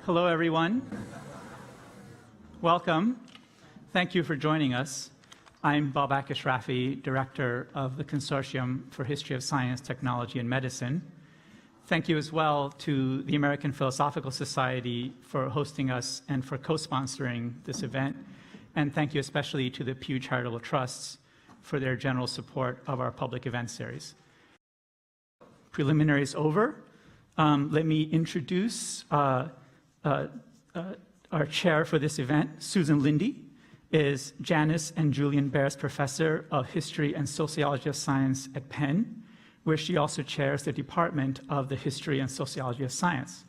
Hello, everyone. Welcome. Thank you for joining us. I'm Babak Ashrafi, Director of the Consortium for History of Science, Technology, and Medicine. Thank you as well to the American Philosophical Society for hosting us and for co-sponsoring this event. And thank you especially to the Pew Charitable Trusts for their general support of our public event series. Preliminaries over. Let me introduce our chair for this event. Susan Lindee is Janice and Julian Baer's Professor of History and Sociology of Science at Penn, where she also chairs the Department of the History and Sociology of Science.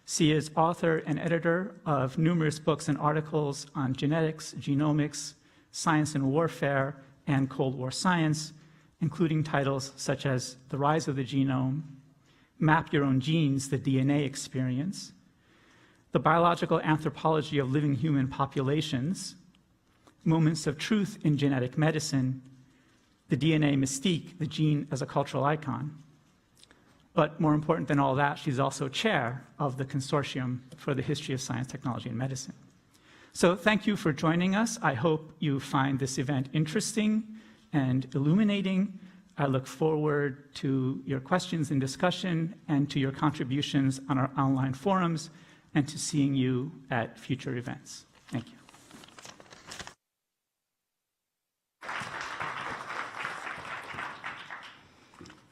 She is author and editor of numerous books and articles on genetics, genomics, science and warfare, and Cold War science, including titles such as The Rise of the Genome, Map Your Own Genes, The DNA Experience, The Biological Anthropology of Living Human Populations, Moments of Truth in Genetic Medicine, The DNA Mystique, the Gene as a Cultural Icon. But more important than all that, she's also chair of the Consortium for the History of Science, Technology, and Medicine. So thank you for joining us. I hope you find this event interesting and illuminating. I look forward to your questions and discussion and to your contributions on our online forums and to seeing you at future events. Thank you.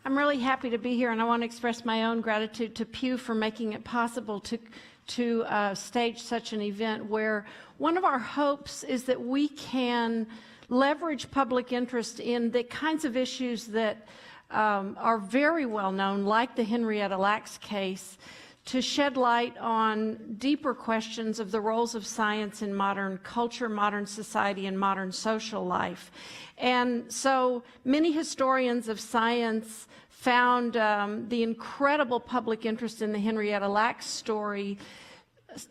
I'm really happy to be here, and I want to express my own gratitude to Pew for making it possible to stage such an event where one of our hopes is that we can leverage public interest in the kinds of issues that are very well known, like the Henrietta Lacks case, to shed light on deeper questions of the roles of science in modern culture, modern society, and modern social life. And so many historians of science found the incredible public interest in the Henrietta Lacks story.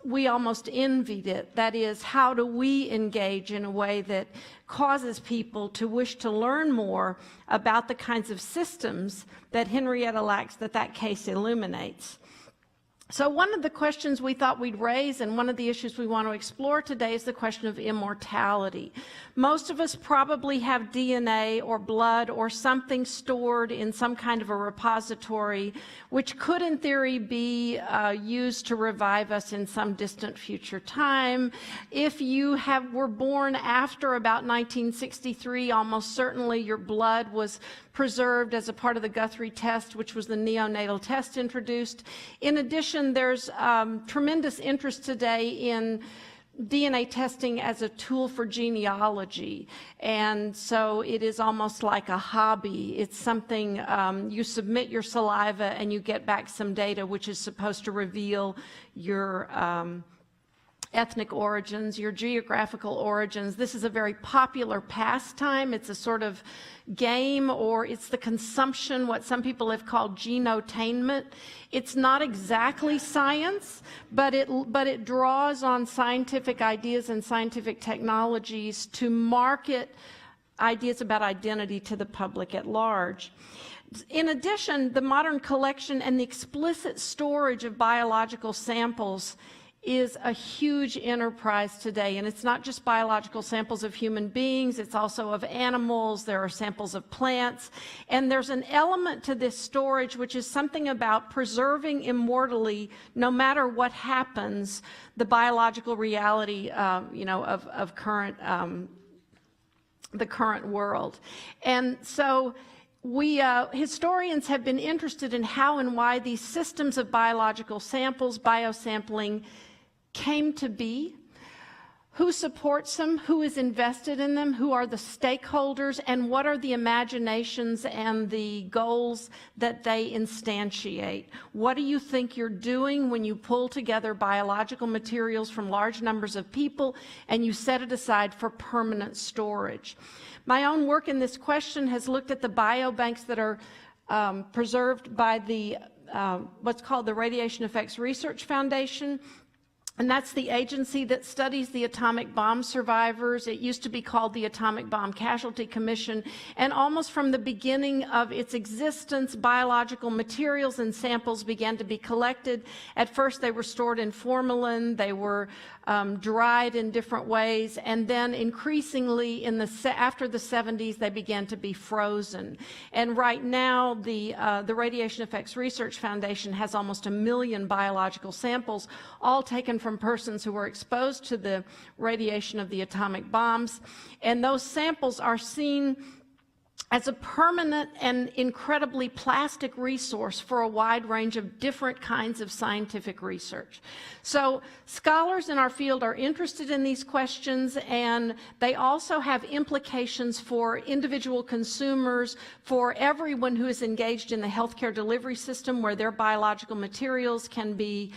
We almost envied it. That is, how do we engage in a way that causes people to wish to learn more about the kinds of systems that Henrietta Lacks, that case illuminates? So one of the questions we thought we'd raise, and one of the issues we want to explore today, is the question of immortality. Most of us probably have DNA or blood or something stored in some kind of a repository, which could in theory be used to revive us in some distant future time. If you were born after about 1963, almost certainly your blood was preserved as a part of the Guthrie test, which was the neonatal test introduced. In addition, there's tremendous interest today in DNA testing as a tool for genealogy. And so it is almost like a hobby. It's something you submit your saliva and you get back some data which is supposed to reveal your ethnic origins, your geographical origins. This is a very popular pastime. It's a sort of game, or it's the consumption, what some people have called genotainment. It's not exactly science, but it draws on scientific ideas and scientific technologies to market ideas about identity to the public at large. In addition, the modern collection and the explicit storage of biological samples is a huge enterprise today, and it's not just biological samples of human beings, it's also of animals, there are samples of plants, and there's an element to this storage which is something about preserving immortally, no matter what happens, the biological reality of current the current world. And so historians have been interested in how and why these systems of biological samples, biosampling, came to be, who supports them, who is invested in them, who are the stakeholders, and what are the imaginations and the goals that they instantiate. What do you think you're doing when you pull together biological materials from large numbers of people and you set it aside for permanent storage? My own work in this question has looked at the biobanks that are preserved by the what's called the Radiation Effects Research Foundation. And that's the agency that studies the atomic bomb survivors. It used to be called the Atomic Bomb Casualty Commission. And almost from the beginning of its existence, biological materials and samples began to be collected. At first, they were stored in formalin. They were dried in different ways. And then increasingly, after the 70s, they began to be frozen. And right now, the Radiation Effects Research Foundation has almost 1 million biological samples, all taken from persons who were exposed to the radiation of the atomic bombs. And those samples are seen as a permanent and incredibly plastic resource for a wide range of different kinds of scientific research. So scholars in our field are interested in these questions, and they also have implications for individual consumers, for everyone who is engaged in the healthcare delivery system, where their biological materials can be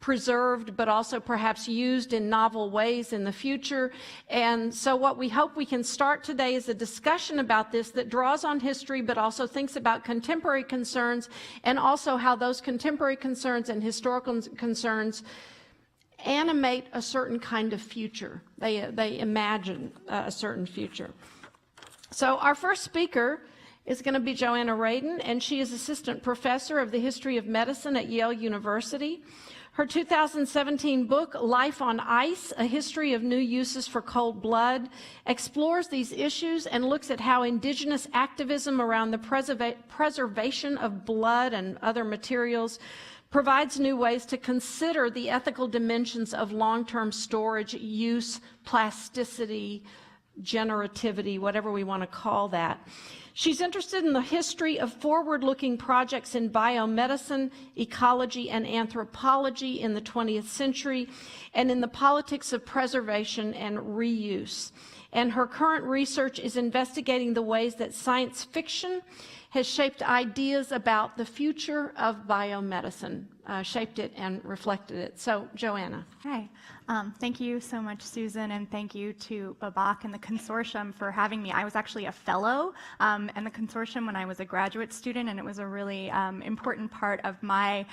preserved, but also perhaps used in novel ways in the future. And so what we hope we can start today is a discussion about this that draws on history, but also thinks about contemporary concerns, and also how those contemporary concerns and historical concerns animate a certain kind of future. They imagine a certain future. So our first speaker is going to be Johanna Raiden, and she is assistant professor of the history of medicine at Yale University. Her 2017 book, Life on Ice, A History of New Uses for Cold Blood, explores these issues and looks at how indigenous activism around the preservation of blood and other materials provides new ways to consider the ethical dimensions of long-term storage, use, plasticity, generativity, whatever we want to call that. She's interested in the history of forward-looking projects in biomedicine, ecology, and anthropology in the 20th century, and in the politics of preservation and reuse. And her current research is investigating the ways that science fiction has shaped ideas about the future of biomedicine, shaped it and reflected it. So, Joanna. Hi. Thank you so much, Susan, and thank you to Babak and the Consortium for having me. I was actually a fellow in the Consortium when I was a graduate student, and it was a really important part of my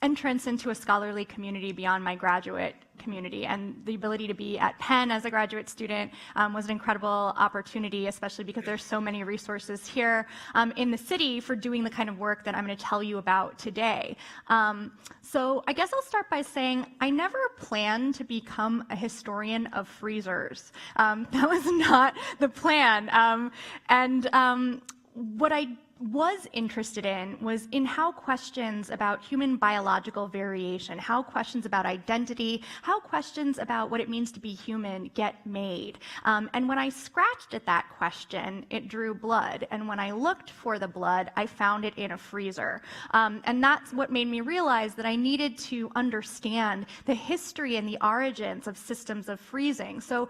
entrance into a scholarly community beyond my graduate community. And the ability to be at Penn as a graduate student was an incredible opportunity, especially because there's so many resources here in the city for doing the kind of work that I'm going to tell you about today. So I guess I'll start by saying I never planned to become a historian of freezers. That was not the plan. What I was interested in was in how questions about human biological variation, how questions about identity, how questions about what it means to be human get made. And when I scratched at that question, it drew blood. And when I looked for the blood, I found it in a freezer. And that's what made me realize that I needed to understand the history and the origins of systems of freezing. So,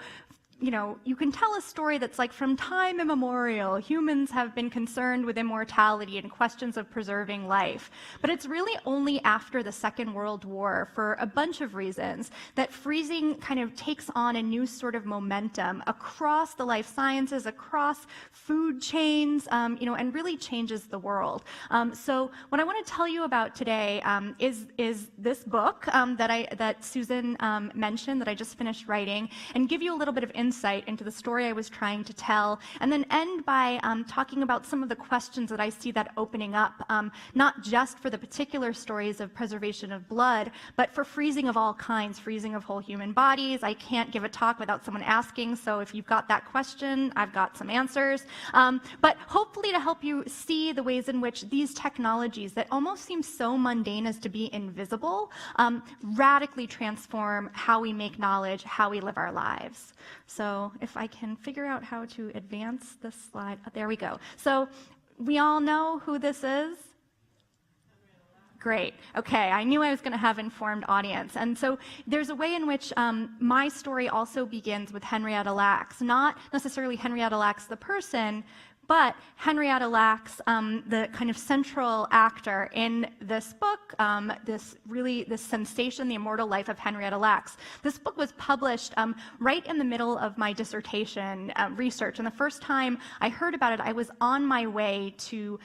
you know, you can tell a story that's like from time immemorial, humans have been concerned with immortality and questions of preserving life. But it's really only after the Second World War, for a bunch of reasons, that freezing kind of takes on a new sort of momentum across the life sciences, across food chains, you know, and really changes the world. So what I want to tell you about today is this book that Susan mentioned, that I just finished writing, and give you a little bit of insight into the story I was trying to tell, and then end by talking about some of the questions that I see that opening up, not just for the particular stories of preservation of blood, but for freezing of all kinds, freezing of whole human bodies. I can't give a talk without someone asking, so if you've got that question, I've got some answers. But hopefully to help you see the ways in which these technologies that almost seem so mundane as to be invisible radically transform how we make knowledge, how we live our lives. So if I can figure out how to advance this slide, there we go. So we all know who this is? Great. Okay, I knew I was going to have an informed audience. And so there's a way in which my story also begins with Henrietta Lacks, not necessarily Henrietta Lacks the person, But Henrietta Lacks, the kind of central actor in this book, this sensation, The Immortal Life of Henrietta Lacks. This book was published right in the middle of my dissertation research. And the first time I heard about it, I was on my way to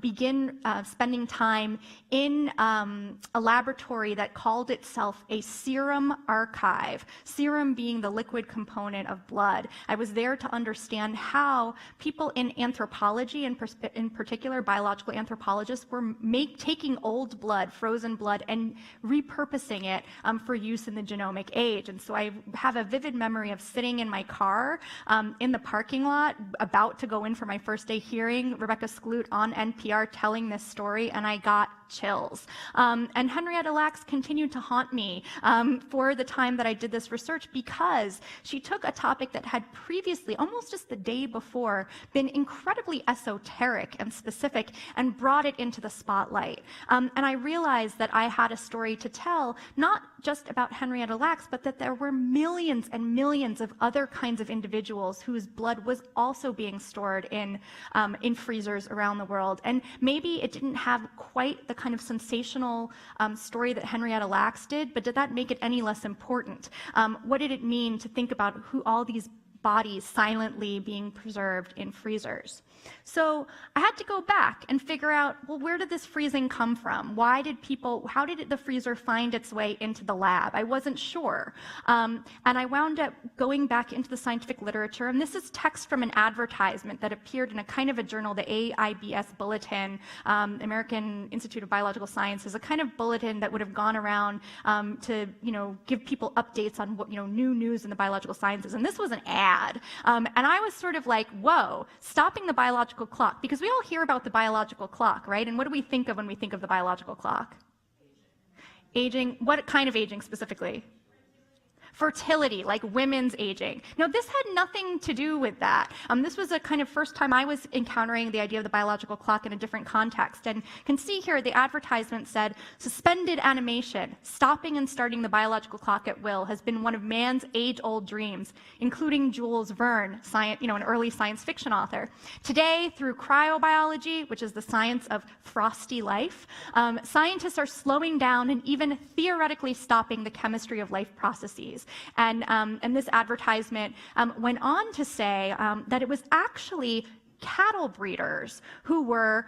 begin spending time in a laboratory that called itself a Serum Archive, serum being the liquid component of blood. I was there to understand how people in anthropology, in particular biological anthropologists, were taking old blood, frozen blood, and repurposing it for use in the genomic age. And so I have a vivid memory of sitting in my car in the parking lot, about to go in for my first day, hearing Rebecca Skloot on NPR telling this story, and I got chills. And Henrietta Lacks continued to haunt me for the time that I did this research, because she took a topic that had previously, almost just the day before, been incredibly esoteric and specific, and brought it into the spotlight. And I realized that I had a story to tell, not just about Henrietta Lacks, but that there were millions and millions of other kinds of individuals whose blood was also being stored in freezers around the world. And maybe it didn't have quite the kind of sensational story that Henrietta Lacks did, but did that make it any less important? What did it mean to think about who all these bodies silently being preserved in freezers? So I had to go back and figure out, well, where did this freezing come from? How did the freezer find its way into the lab? I wasn't sure. And I wound up going back into the scientific literature, and this is text from an advertisement that appeared in a kind of a journal, the AIBS Bulletin, American Institute of Biological Sciences, a kind of bulletin that would have gone around to, give people updates on what, new news in the biological sciences. And this was an ad. And I was sort of like, whoa, stopping the biological clock, because we all hear about the biological clock, right? And what do we think of when we think of the biological clock? Aging. What kind of aging specifically? Fertility, like women's aging. Now, this had nothing to do with that. This was a kind of first time I was encountering the idea of the biological clock in a different context. And you can see here the advertisement said, suspended animation, stopping and starting the biological clock at will, has been one of man's age-old dreams, including Jules Verne, an early science fiction author. Today, through cryobiology, which is the science of frosty life, scientists are slowing down and even theoretically stopping the chemistry of life processes. And this advertisement went on to say that it was actually cattle breeders who were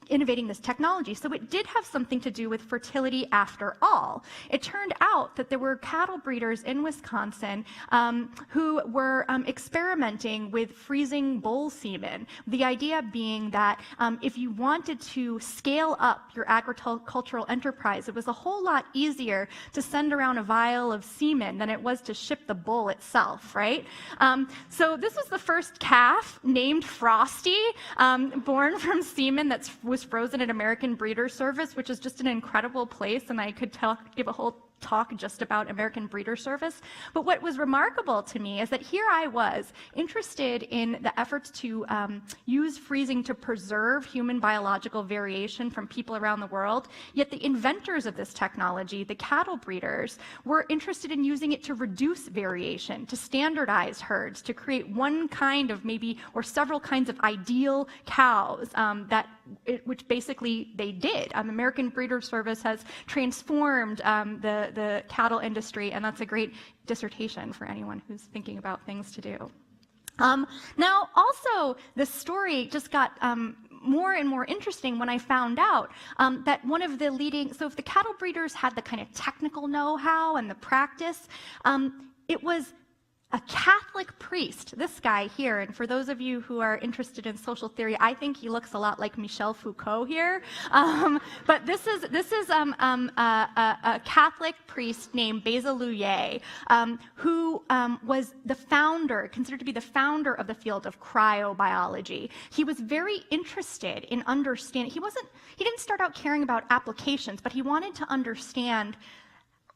innovating this technology. So it did have something to do with fertility after all. It turned out that there were cattle breeders in Wisconsin who were experimenting with freezing bull semen. The idea being that if you wanted to scale up your agricultural enterprise, it was a whole lot easier to send around a vial of semen than it was to ship the bull itself, right? So this was the first calf named Frosty, born from semen that was frozen at American Breeder Service, which is just an incredible place, and I could give a whole talk just about American Breeder Service. But what was remarkable to me is that here I was interested in the efforts to use freezing to preserve human biological variation from people around the world, yet the inventors of this technology, the cattle breeders, were interested in using it to reduce variation, to standardize herds, to create one kind of or several kinds of ideal cows which basically they did. American Breeder Service has transformed the cattle industry, and that's a great dissertation for anyone who's thinking about things to do. Now, also, this story just got more and more interesting when I found out that one of the so if the cattle breeders had the kind of technical know-how and the practice, it was a Catholic priest, this guy here, and for those of you who are interested in social theory, I think he looks a lot like Michel Foucault here. But this is a Catholic priest named Basil Oghi, who was the founder, considered to be the founder of the field of cryobiology. He was very interested in understanding. He didn't start out caring about applications, but he wanted to understand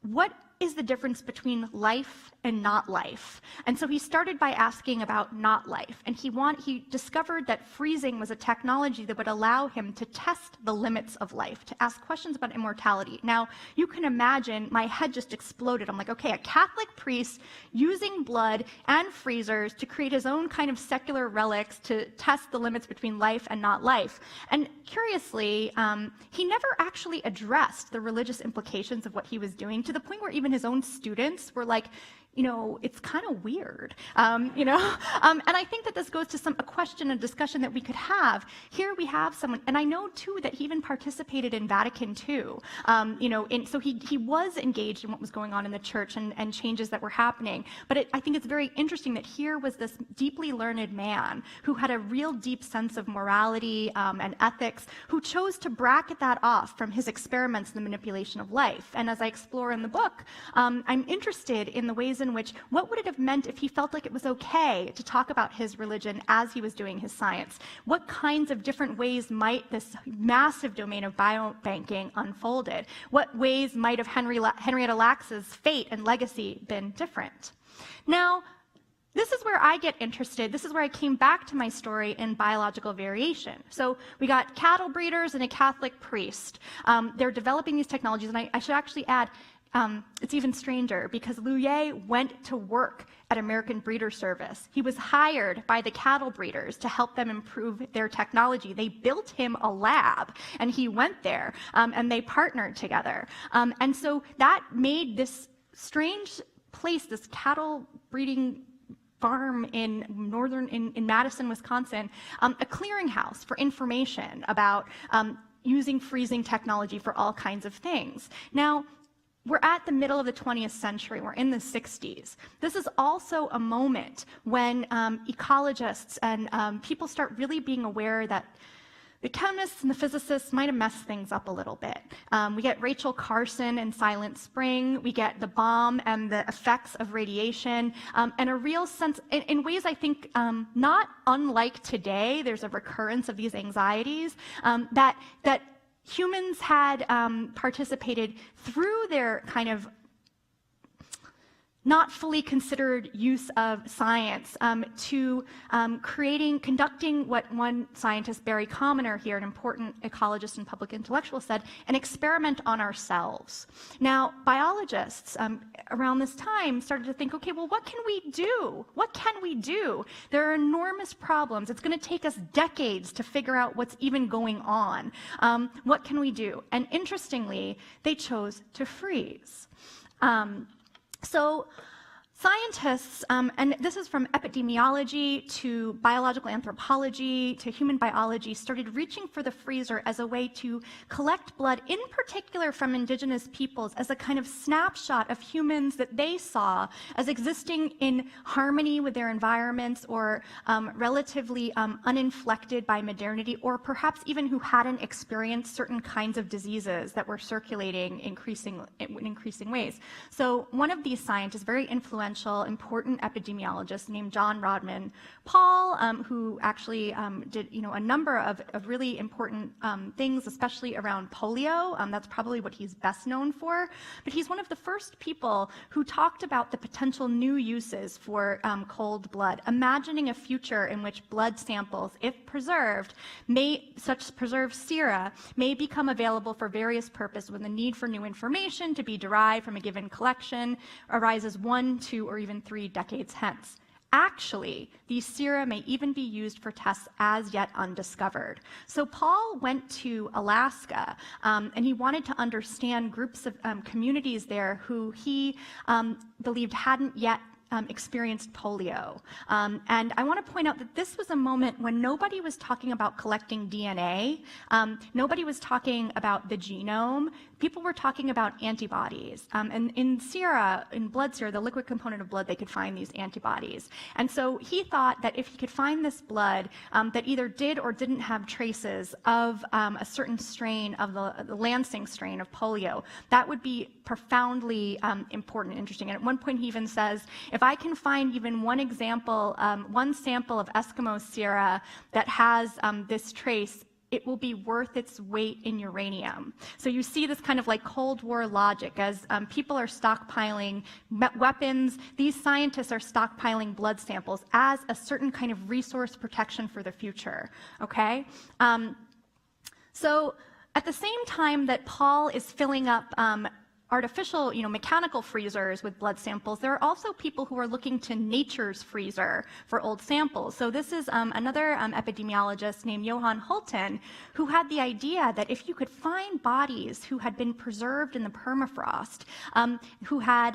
what is the difference between life and not life. And so he started by asking about not life. And he discovered that freezing was a technology that would allow him to test the limits of life, to ask questions about immortality. Now, you can imagine, my head just exploded. I'm like, okay, a Catholic priest using blood and freezers to create his own kind of secular relics to test the limits between life and not life. And curiously, he never actually addressed the religious implications of what he was doing, to the point where even his own students were like, it's kind of weird, and I think that this goes to a question and discussion that we could have. Here we have someone, and I know too that he even participated in Vatican II, so he was engaged in what was going on in the church and changes that were happening. But I think it's very interesting that here was this deeply learned man who had a real deep sense of morality and ethics, who chose to bracket that off from his experiments in the manipulation of life. And as I explore in the book, I'm interested in the ways in which, what would it have meant if he felt like it was okay to talk about his religion as he was doing his science? What kinds of different ways might this massive domain of biobanking unfolded? What ways might have Henrietta Lacks's fate and legacy been different? Now, this is where I get interested. This is where I came back to my story in biological variation. So we got cattle breeders and a Catholic priest. They're developing these technologies, and I should actually add, it's even stranger, because Yulia went to work at American Breeder Service. He was hired by the cattle breeders to help them improve their technology. They built him a lab, and he went there, and they partnered together. And so that made this strange place, this cattle breeding farm in Madison, Wisconsin, a clearinghouse for information about using freezing technology for all kinds of things. Now, we're at the middle of the 20th century. We're in the 60s. This is also a moment when ecologists and people start really being aware that the chemists and the physicists might have messed things up a little bit. We get Rachel Carson and Silent Spring. We get the bomb and the effects of radiation, and a real sense, in ways I think not unlike today, there's a recurrence of these anxieties, that humans had participated through their kind of not fully considered use of science to conducting what one scientist, Barry Commoner here, an important ecologist and public intellectual, said, an experiment on ourselves. Now, biologists around this time started to think, okay, well, what can we do? What can we do? There are enormous problems. It's going to take us decades to figure out what's even going on. What can we do? And interestingly, they chose to freeze. So scientists, and this is from epidemiology to biological anthropology to human biology, started reaching for the freezer as a way to collect blood, in particular from indigenous peoples, as a kind of snapshot of humans that they saw as existing in harmony with their environments, or relatively uninflected by modernity, or perhaps even who hadn't experienced certain kinds of diseases that were circulating in increasing ways. So one of these scientists, very influential, important epidemiologist named John Rodman Paul, who actually did a number of really important things, especially around polio. That's probably what he's best known for. But he's one of the first people who talked about the potential new uses for cold blood, imagining a future in which blood samples, if preserved, such preserved sera, may become available for various purposes when the need for new information to be derived from a given collection arises 1, 2, or even 3 decades hence. Actually, these sera may even be used for tests as yet undiscovered. So Paul went to Alaska, and he wanted to understand groups of communities there who he believed hadn't yet experienced polio. And I want to point out that this was a moment when nobody was talking about collecting DNA, nobody was talking about the genome, people were talking about antibodies. And in sera, in blood sera, the liquid component of blood, they could find these antibodies. And so he thought that if he could find this blood that either did or didn't have traces of a certain strain of the Lansing strain of polio, that would be profoundly important and interesting. And at one point he even says, if I can find even one example, one sample of Eskimo sera that has this trace, it will be worth its weight in uranium. So you see this kind of like Cold War logic as people are stockpiling weapons. These scientists are stockpiling blood samples as a certain kind of resource protection for the future, okay? So at the same time that Paul is filling up artificial, mechanical freezers with blood samples, there are also people who are looking to nature's freezer for old samples. So this is another epidemiologist named Johan Holton, who had the idea that if you could find bodies who had been preserved in the permafrost, who had,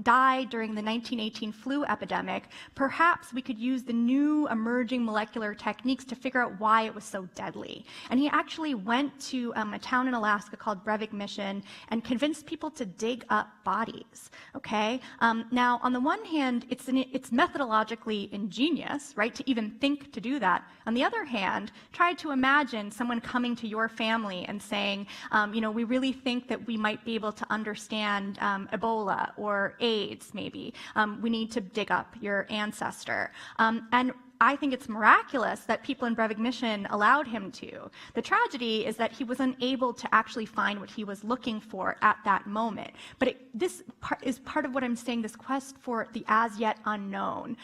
died during the 1918 flu epidemic, perhaps we could use the new emerging molecular techniques to figure out why it was so deadly. And he actually went to a town in Alaska called Breivik Mission and convinced people to dig up bodies, okay? Now, on the one hand, it's methodologically ingenious, right, to even think to do that. On the other hand, try to imagine someone coming to your family and saying, we really think that we might be able to understand Ebola or AIDS, maybe. We need to dig up your ancestor. And I think it's miraculous that people in Breivik Mission allowed him to. The tragedy is that he was unable to actually find what he was looking for at that moment. But this is part of what I'm saying, this quest for the as yet unknown.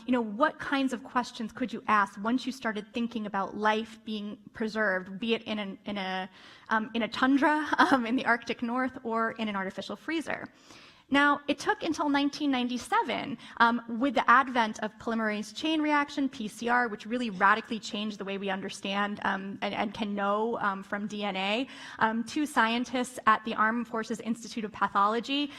What kinds of questions could you ask once you started thinking about life being preserved, be it in a tundra in the Arctic North or in an artificial freezer? Now, it took until 1997, with the advent of polymerase chain reaction, PCR, which really radically changed the way we understand and can know from DNA. Two scientists at the Armed Forces Institute of Pathology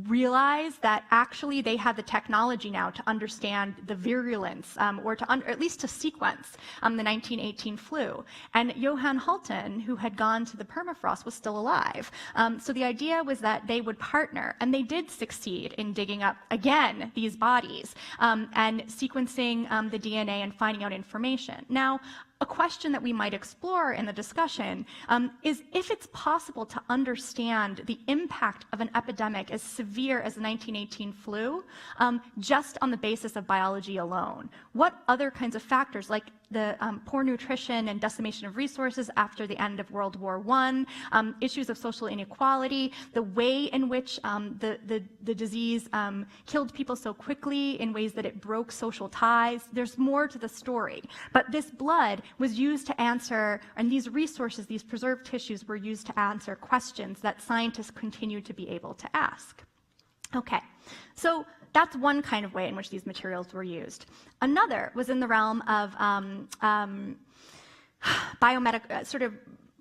realized that actually they had the technology now to understand the virulence, or at least to sequence the 1918 flu. And Johan Holton, who had gone to the permafrost, was still alive. So the idea was that they would partner. And they did succeed in digging up, again, these bodies and sequencing the DNA and finding out information. Now, a question that we might explore in the discussion is if it's possible to understand the impact of an epidemic as severe as the 1918 flu just on the basis of biology alone. What other kinds of factors, like the poor nutrition and decimation of resources after the end of World War I, issues of social inequality, the way in which the disease killed people so quickly in ways that it broke social ties. There's more to the story. But this blood was used to answer, and these resources, these preserved tissues, were used to answer questions that scientists continue to be able to ask. Okay, so that's one kind of way in which these materials were used. Another was in the realm of sort of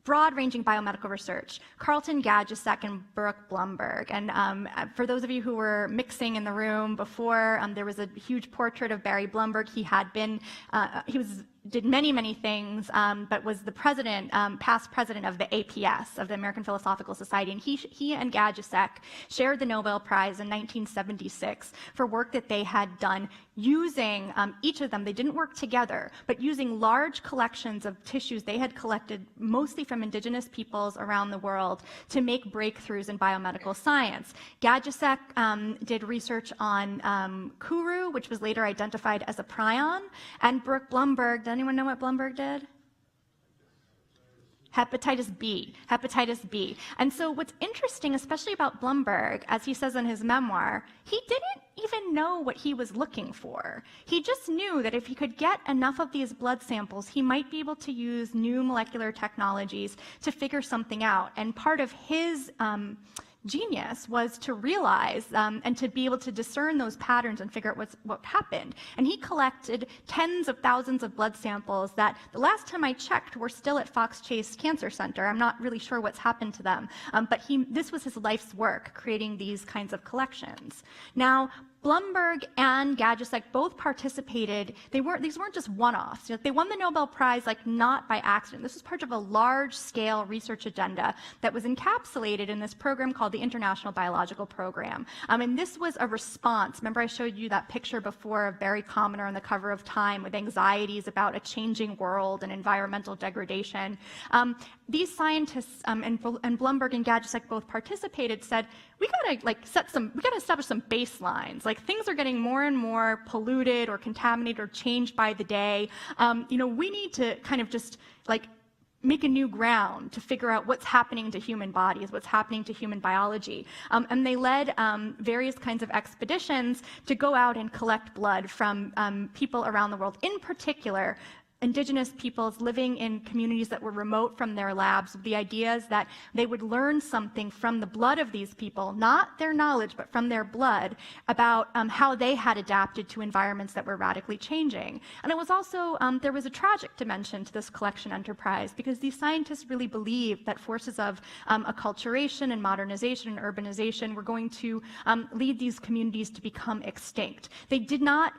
broad-ranging biomedical research. Carlton Gajdusek and Burke Bloomberg. And for those of you who were mixing in the room before, there was a huge portrait of Barry Bloomberg. He had been, did many things, but was the president, past president of the APS, of the American Philosophical Society. And he and Gajdusek shared the Nobel Prize in 1976 for work that they had done using, each of them, they didn't work together, but using large collections of tissues they had collected mostly from indigenous peoples around the world to make breakthroughs in biomedical science. Gajdusek did research on Kuru, which was later identified as a prion, and Burke Bloomberg, does anyone know what Bloomberg did? Hepatitis B. And so what's interesting, especially about Bloomberg, as he says in his memoir, he didn't even know what he was looking for. He just knew that if he could get enough of these blood samples, he might be able to use new molecular technologies to figure something out. And part of his genius was to realize and to be able to discern those patterns and figure out what happened. And he collected tens of thousands of blood samples that the last time I checked were still at Fox Chase Cancer Center. I'm not really sure what's happened to them, but this was his life's work, creating these kinds of collections. Now, Bloomberg and Gajdusek both participated. These weren't just one-offs. They won the Nobel Prize not by accident. This was part of a large-scale research agenda that was encapsulated in this program called the International Biological Program. And this was a response. Remember I showed you that picture before of Barry Commoner on the cover of Time with anxieties about a changing world and environmental degradation. These scientists and Bloomberg and Gajdusek both participated, said, we gotta establish some baselines. like things are getting more and more polluted or contaminated or changed by the day. We need to kind of just like make a new ground to figure out what's happening to human bodies, what's happening to human biology. And they led various kinds of expeditions to go out and collect blood from people around the world, in particular, indigenous peoples living in communities that were remote from their labs, with the ideas that they would learn something from the blood of these people, not their knowledge, but from their blood, about how they had adapted to environments that were radically changing. And it was also, there was a tragic dimension to this collection enterprise, because these scientists really believed that forces of acculturation and modernization and urbanization were going to lead these communities to become extinct. They did not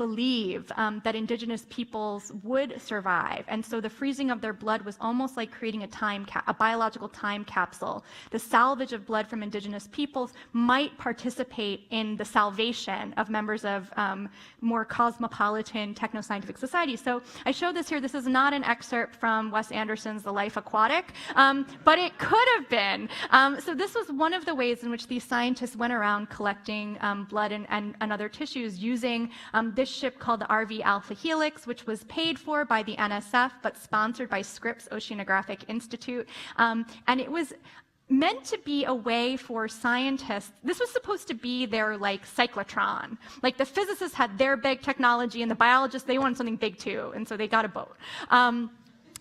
believe that indigenous peoples would survive, and so the freezing of their blood was almost like creating a biological time capsule. The salvage of blood from indigenous peoples might participate in the salvation of members of more cosmopolitan techno-scientific societies. So I show this here. This is not an excerpt from Wes Anderson's The Life Aquatic, but it could have been. So this was one of the ways in which these scientists went around collecting blood and other tissues using this ship called the RV Alpha Helix, which was paid for by the NSF but sponsored by Scripps Oceanographic Institute. And it was meant to be a way for scientists. This was supposed to be their like cyclotron. Like the physicists had their big technology, and the biologists, they wanted something big too, and so they got a boat.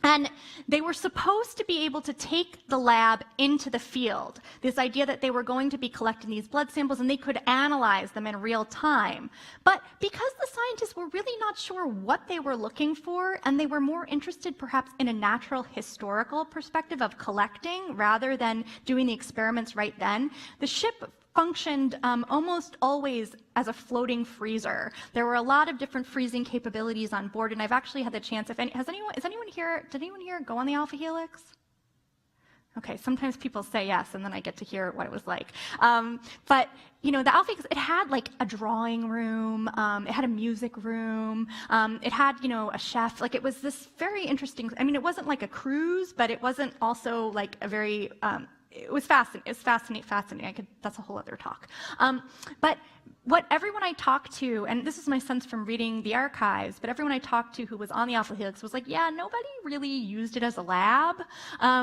And they were supposed to be able to take the lab into the field, this idea that they were going to be collecting these blood samples and they could analyze them in real time. But because the scientists were really not sure what they were looking for, and they were more interested perhaps in a natural historical perspective of collecting rather than doing the experiments right then, the ship functioned almost always as a floating freezer. There were a lot of different freezing capabilities on board, and I've actually had the chance, did anyone here go on the Alpha Helix? Okay, sometimes people say yes, and then I get to hear what it was like. But the Alpha Helix, it had like a drawing room, it had a music room, it had, a chef. Like it was this very interesting, it wasn't like a cruise, but it wasn't also like a very, it was fascinating. That's a whole other talk. But what everyone I talked to, and this is my sense from reading the archives, but everyone I talked to who was on the Alpha Helix was like, yeah, nobody really used it as a lab.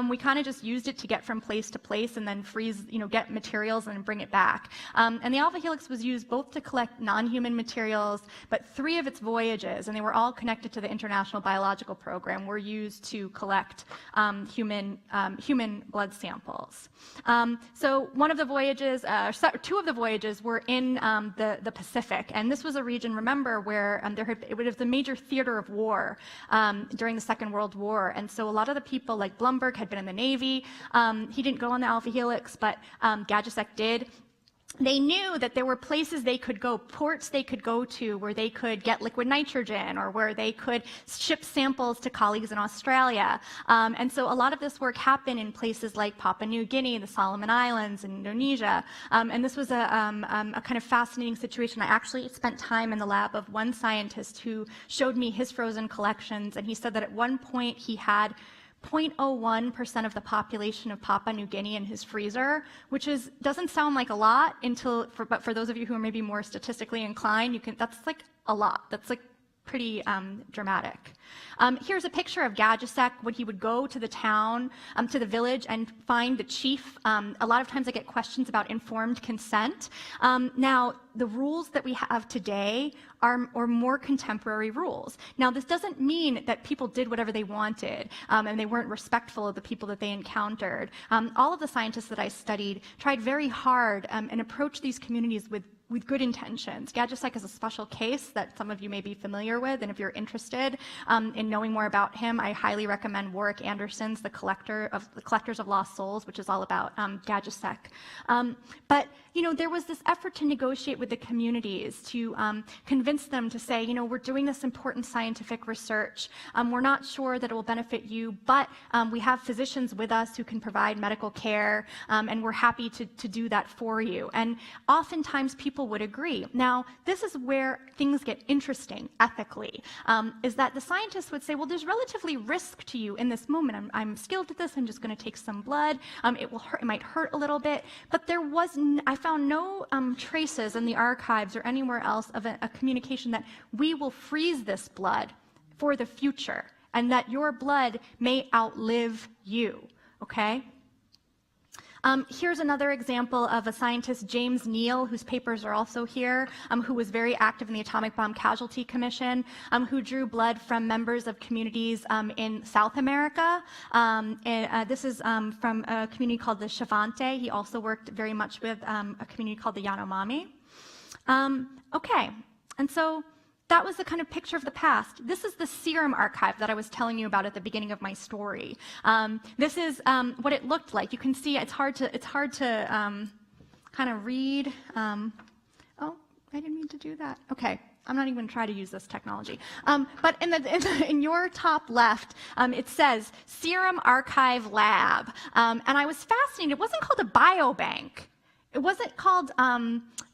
We kind of just used it to get from place to place and then freeze, get materials and bring it back. And the Alpha Helix was used both to collect non-human materials, but 3 of its voyages, and they were all connected to the International Biological Program, were used to collect human blood samples. So one of the voyages, 2 of the voyages were in the Pacific, and this was a region, remember, where it was the major theater of war during the Second World War, and so a lot of the people, like Bloomberg, had been in the Navy. He didn't go on the Alpha Helix, but Gajusek did. They knew that there were places they could go, ports they could go to where they could get liquid nitrogen, or where they could ship samples to colleagues in Australia. And so a lot of this work happened in places like Papua New Guinea, the Solomon Islands, and Indonesia. And this was a kind of fascinating situation. I actually spent time in the lab of one scientist who showed me his frozen collections, and he said that at one point he had 0.01% of the population of Papua New Guinea in his freezer, which doesn't sound like a lot but for those of you who are maybe more statistically inclined, that's like a lot. That's like pretty dramatic. Here's a picture of Gajusek when he would go to the town, to the village, and find the chief. A lot of times I get questions about informed consent. Now, the rules that we have today are more contemporary rules. Now, this doesn't mean that people did whatever they wanted and they weren't respectful of the people that they encountered. All of the scientists that I studied tried very hard and approached these communities with good intentions. Gajusek is a special case that some of you may be familiar with, and if you're interested in knowing more about him, I highly recommend Warwick Anderson's The Collectors of Lost Souls, which is all about Gajusek. But there was this effort to negotiate with the communities, to convince them to say, we're doing this important scientific research. We're not sure that it will benefit you, but we have physicians with us who can provide medical care, and we're happy to do that for you. And oftentimes people people would agree. Now, this is where things get interesting ethically, is that the scientists would say, well, there's relatively risk to you in this moment. I'm skilled at this. I'm just going to take some blood. It will hurt. It might hurt a little bit. But I found no traces in the archives or anywhere else of a communication that we will freeze this blood for the future and that your blood may outlive you, okay? Here's another example of a scientist, James Neal, whose papers are also here, who was very active in the Atomic Bomb Casualty Commission, who drew blood from members of communities in South America. This is from a community called the Shavante. He also worked very much with a community called the Yanomami. Okay, and so that was the kind of picture of the past. This is the Serum Archive that I was telling you about at the beginning of my story. This is what it looked like. You can see it's hard to kind of read. Oh, I didn't mean to do that. Okay, I'm not even going to try to use this technology. But in your top left, it says Serum Archive Lab, and I was fascinated. It wasn't called a biobank. It wasn't called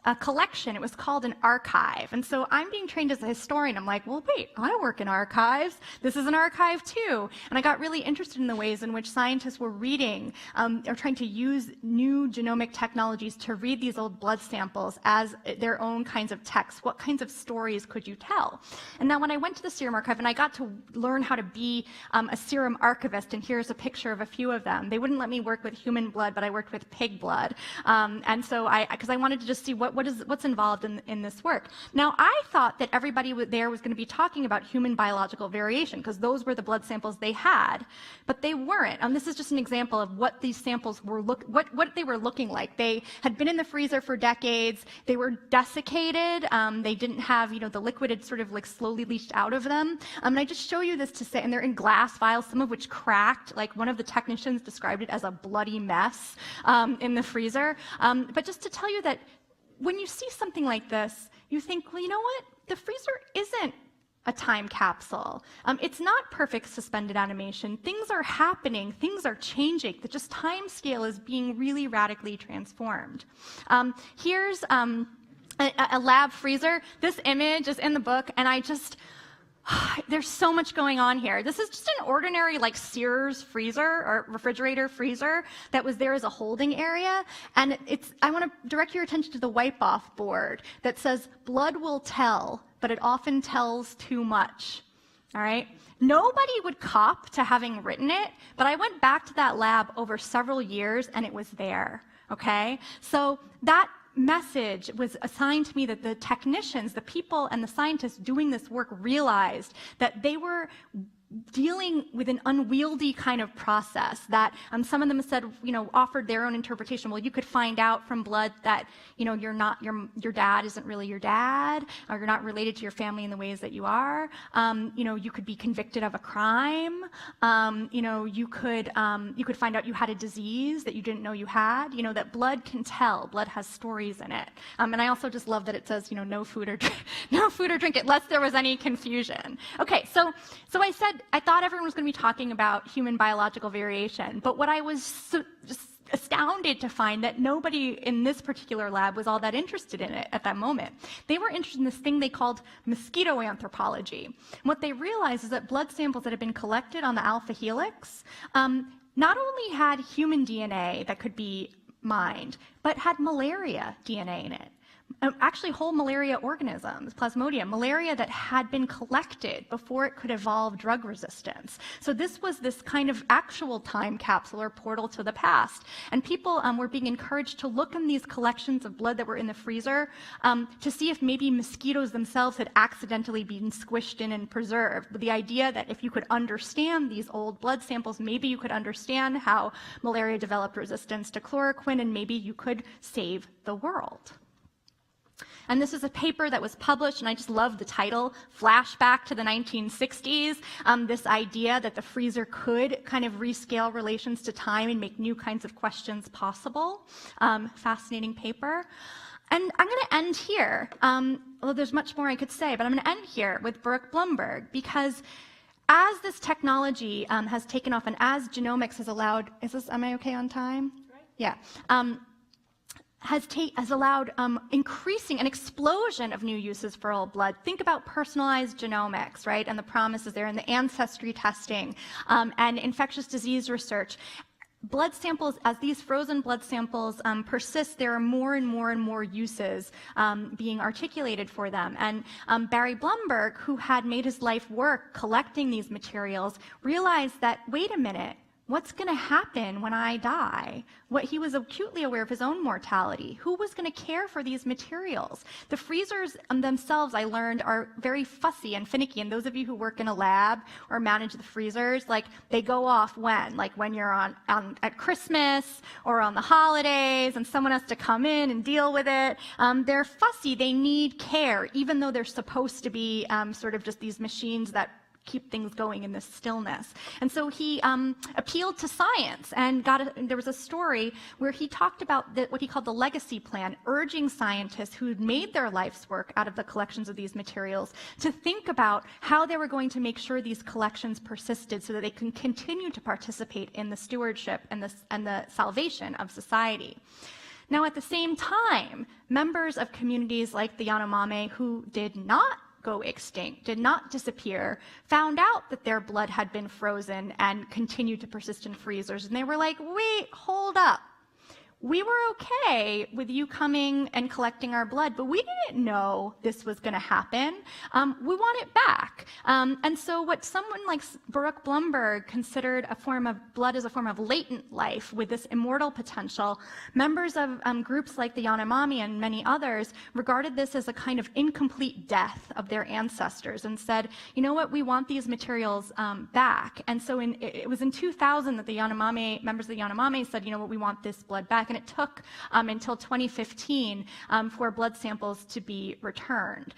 a collection, it was called an archive. And so I'm being trained as a historian. I'm like, well, wait, I work in archives. This is an archive too. And I got really interested in the ways in which scientists were reading or trying to use new genomic technologies to read these old blood samples as their own kinds of texts. What kinds of stories could you tell? And now when I went to the Serum Archive and I got to learn how to be a serum archivist, and here's a picture of a few of them. They wouldn't let me work with human blood, but I worked with pig blood. And so because I wanted to just see what's involved in this work. Now, I thought that everybody there was going to be talking about human biological variation, because those were the blood samples they had, but they weren't. This is just an example of what these samples were what they were looking like. They had been in the freezer for decades. They were desiccated. They didn't have, the liquid had sort of like slowly leached out of them. And I just show you this to say, and they're in glass vials, some of which cracked. Like one of the technicians described it as a bloody mess in the freezer. But just to tell you that when you see something like this, you think, well, you know what? The freezer isn't a time capsule. It's not perfect suspended animation. Things are happening. Things are changing. The just time scale is being really radically transformed. Here's a lab freezer. This image is in the book, and there's so much going on here. This is just an ordinary like Sears freezer or refrigerator freezer that was there as a holding area. And I want to direct your attention to the wipe-off board that says, blood will tell, but it often tells too much. All right? Nobody would cop to having written it, but I went back to that lab over several years and it was there. Okay? So that message was assigned to me that the technicians, the people and the scientists doing this work realized that they were dealing with an unwieldy kind of process that some of them said, offered their own interpretation. Well, you could find out from blood that, your dad isn't really your dad, or you're not related to your family in the ways that you are. You could be convicted of a crime. You could find out you had a disease that you didn't know you had. That blood can tell. Blood has stories in it. And I also just love that it says, no food or drink unless there was any confusion. Okay, so I said, I thought everyone was going to be talking about human biological variation, but what I was just astounded to find that nobody in this particular lab was all that interested in it at that moment. They were interested in this thing they called mosquito anthropology. And what they realized is that blood samples that had been collected on the alpha helix not only had human DNA that could be mined, but had malaria DNA in it. Actually whole malaria organisms, Plasmodium, malaria that had been collected before it could evolve drug resistance. So this was this kind of actual time capsule or portal to the past. And people were being encouraged to look in these collections of blood that were in the freezer to see if maybe mosquitoes themselves had accidentally been squished in and preserved. But the idea that if you could understand these old blood samples, maybe you could understand how malaria developed resistance to chloroquine, and maybe you could save the world. And this is a paper that was published, and I just love the title, Flashback to the 1960s, this idea that the freezer could kind of rescale relations to time and make new kinds of questions possible. Fascinating paper. And I'm going to end here, although there's much more I could say, but I'm going to end here with Burke Bloomberg, because as this technology has taken off and as genomics has allowed, am I okay on time? Right. Yeah. has allowed increasing an explosion of new uses for old blood. Think about personalized genomics, right, and the promises there, and the ancestry testing, and infectious disease research. Blood samples, as these frozen blood samples persist, there are more and more and more uses being articulated for them. And Barry Bloomberg, who had made his life work collecting these materials, realized that, wait a minute, what's going to happen when I die? He was acutely aware of his own mortality. Who was going to care for these materials? The freezers themselves, I learned, are very fussy and finicky. And those of you who work in a lab or manage the freezers, like, they go off when? Like when you're at Christmas or on the holidays and someone has to come in and deal with it. They're fussy. They need care, even though they're supposed to be sort of just these machines that keep things going in this stillness. And so he appealed to science, and there was a story where he talked about what he called the legacy plan, urging scientists who had made their life's work out of the collections of these materials to think about how they were going to make sure these collections persisted so that they can continue to participate in the stewardship and the salvation of society. Now, at the same time, members of communities like the Yanomami who did not go extinct, did not disappear, found out that their blood had been frozen and continued to persist in freezers. And they were like, wait, hold up. We were okay with you coming and collecting our blood, but we didn't know this was going to happen. We want it back. And so what someone like Burke Bloomberg considered a form of blood as a form of latent life with this immortal potential, members of groups like the Yanomami and many others regarded this as a kind of incomplete death of their ancestors and said, you know what, we want these materials back. And so it was in 2000 that the Yanomami, members of the Yanomami said, you know what, we want this blood back. And it took until 2015 for blood samples to be returned.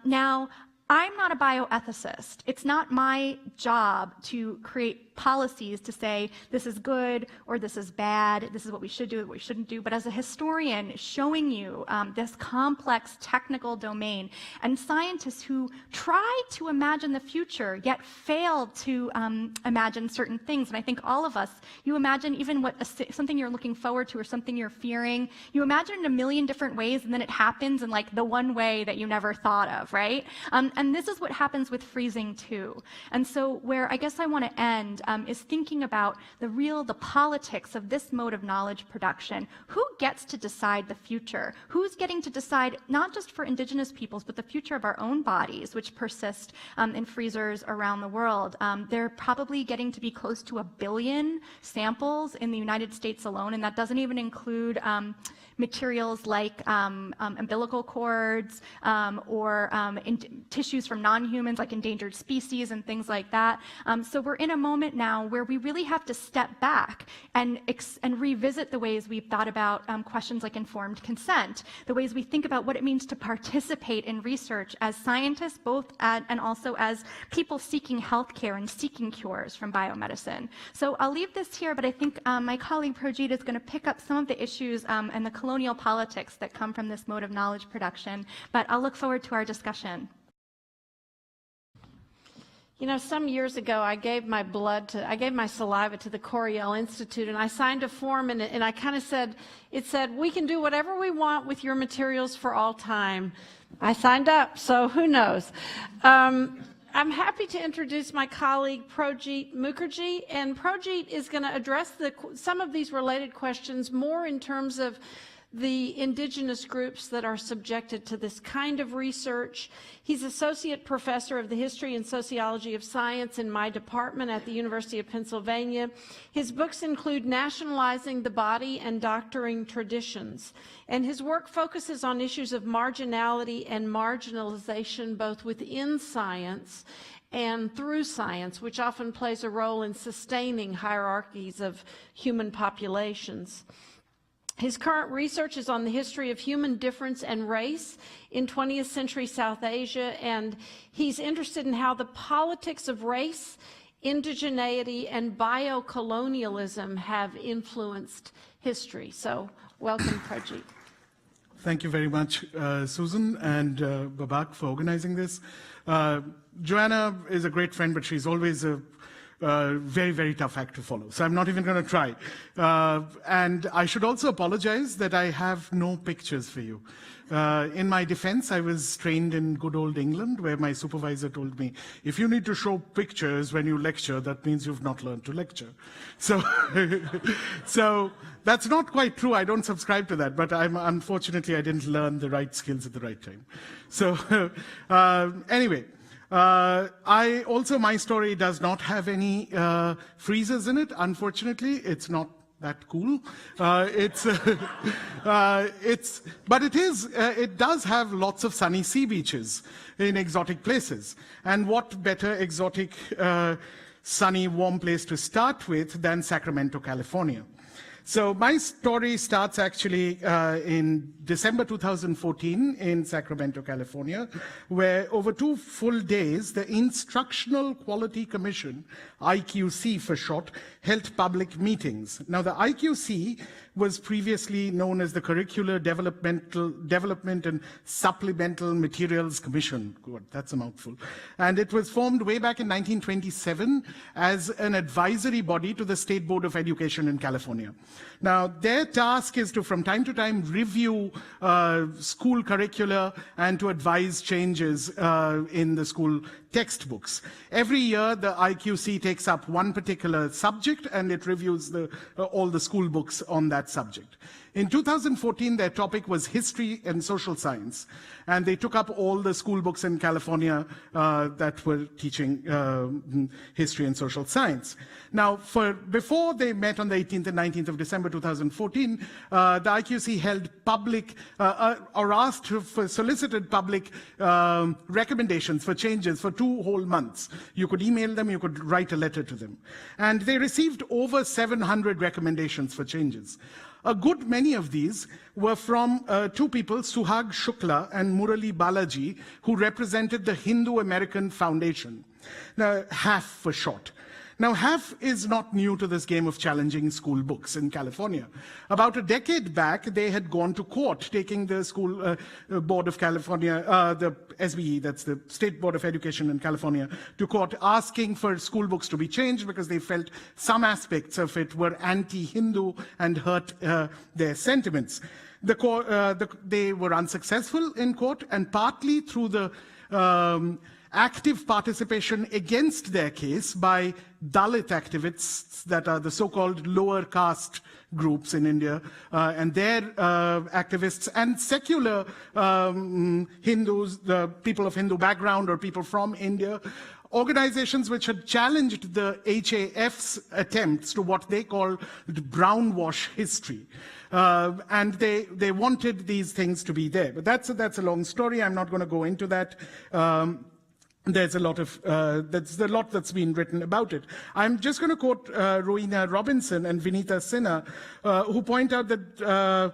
Now, I'm not a bioethicist. It's not my job to create policies to say this is good or this is bad, this is what we should do, what we shouldn't do. But as a historian, showing you this complex technical domain and scientists who try to imagine the future yet fail to imagine certain things. And I think all of us, you imagine even something you're looking forward to or something you're fearing, you imagine it in a million different ways, and then it happens in like the one way that you never thought of, right? And this is what happens with freezing too. And so where I guess I want to end is thinking about the politics of this mode of knowledge production. Who gets to decide the future? Who's getting to decide not just for indigenous peoples, but the future of our own bodies, which persist in freezers around the world? They're probably getting to be close to 1 billion samples in the United States alone, and that doesn't even include materials like umbilical cords or tissues from non-humans like endangered species and things like that. So we're in a moment now where we really have to step back and revisit the ways we've thought about questions like informed consent, the ways we think about what it means to participate in research as scientists, and also as people seeking healthcare and seeking cures from biomedicine. So I'll leave this here, but I think my colleague Projit is going to pick up some of the issues and the colonial politics that come from this mode of knowledge production, but I'll look forward to our discussion. You know, some years ago, I gave my saliva to the Coriell Institute, and I signed a form, and I kind of said, it said, we can do whatever we want with your materials for all time. I signed up, so who knows? I'm happy to introduce my colleague, Projit Mukharji, and Projit is going to address some of these related questions more in terms of the indigenous groups that are subjected to this kind of research. He's associate professor of the history and sociology of science in my department at the University of Pennsylvania. His books include Nationalizing the Body and Doctoring Traditions, and his work focuses on issues of marginality and marginalization both within science and through science, which often plays a role in sustaining hierarchies of human populations. His current research is on the history of human difference and race in 20th century South Asia, and he's interested in how the politics of race, indigeneity, and biocolonialism have influenced history. So, welcome, Projit. Thank you very much, Susan and Babak, for organizing this. Joanna is a great friend, but she's always a very, very tough act to follow. So I'm not even going to try. And I should also apologize that I have no pictures for you. In my defense, I was trained in good old England, where my supervisor told me, if you need to show pictures when you lecture, that means you've not learned to lecture. So, so that's not quite true. I don't subscribe to that, but unfortunately, I didn't learn the right skills at the right time. So anyway, my story does not have any freezers in it. Unfortunately, it's not that cool. But it does have lots of sunny sea beaches in exotic places. And what better exotic, sunny, warm place to start with than Sacramento, California? So my story starts actually in December 2014 in Sacramento, California, where over 2 full days, the Instructional Quality Commission, IQC for short, held public meetings. Now, the IQC was previously known as the Curricular Development and Supplemental Materials Commission. God, that's a mouthful. And it was formed way back in 1927 as an advisory body to the State Board of Education in California. Now, their task is to, from time to time, review school curricula and to advise changes in the school textbooks. Every year, the IQC takes up one particular subject and it reviews all the school books on that subject. In 2014, their topic was history and social science, and they took up all the school books in California that were teaching history and social science. Now, before they met on the 18th and 19th of December 2014, the IQC held public, solicited public recommendations for changes for 2 whole months. You could email them, you could write a letter to them. And they received over 700 recommendations for changes. A good many of these were from 2 people, Suhag Shukla and Murali Balaji, who represented the Hindu American Foundation, now HAF for short. Now, HAF is not new to this game of challenging school books in California. About a decade back, they had gone to court, taking the School Board of California, the SBE, that's the State Board of Education in California, to court, asking for school books to be changed because they felt some aspects of it were anti-Hindu and hurt their sentiments. They were unsuccessful in court, and partly through the active participation against their case by Dalit activists, that are the so-called lower caste groups in India, and their activists, and secular Hindus, the people of Hindu background or people from India, organizations which had challenged the HAF's attempts to what they call brownwash history. And they wanted these things to be there. But that's a long story. I'm not going to go into that. There's a lot that's been written about it. I'm just going to quote Rowena Robinson and Vinita Sinha, who point out that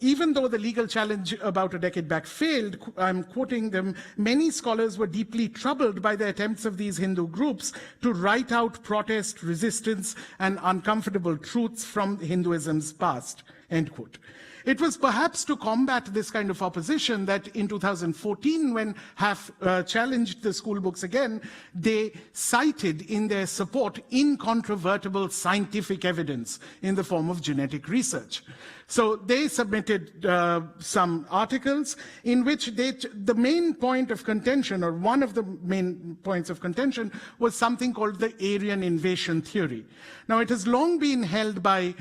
even though the legal challenge about a decade back failed, I'm quoting them, many scholars were deeply troubled by the attempts of these Hindu groups to write out protest, resistance, and uncomfortable truths from Hinduism's past, end quote. It was perhaps to combat this kind of opposition that in 2014, when HAF challenged the school books again, they cited in their support incontrovertible scientific evidence in the form of genetic research. So they submitted some articles in which the main point of contention, or one of the main points of contention, was something called the Aryan invasion theory. Now, it has long been held by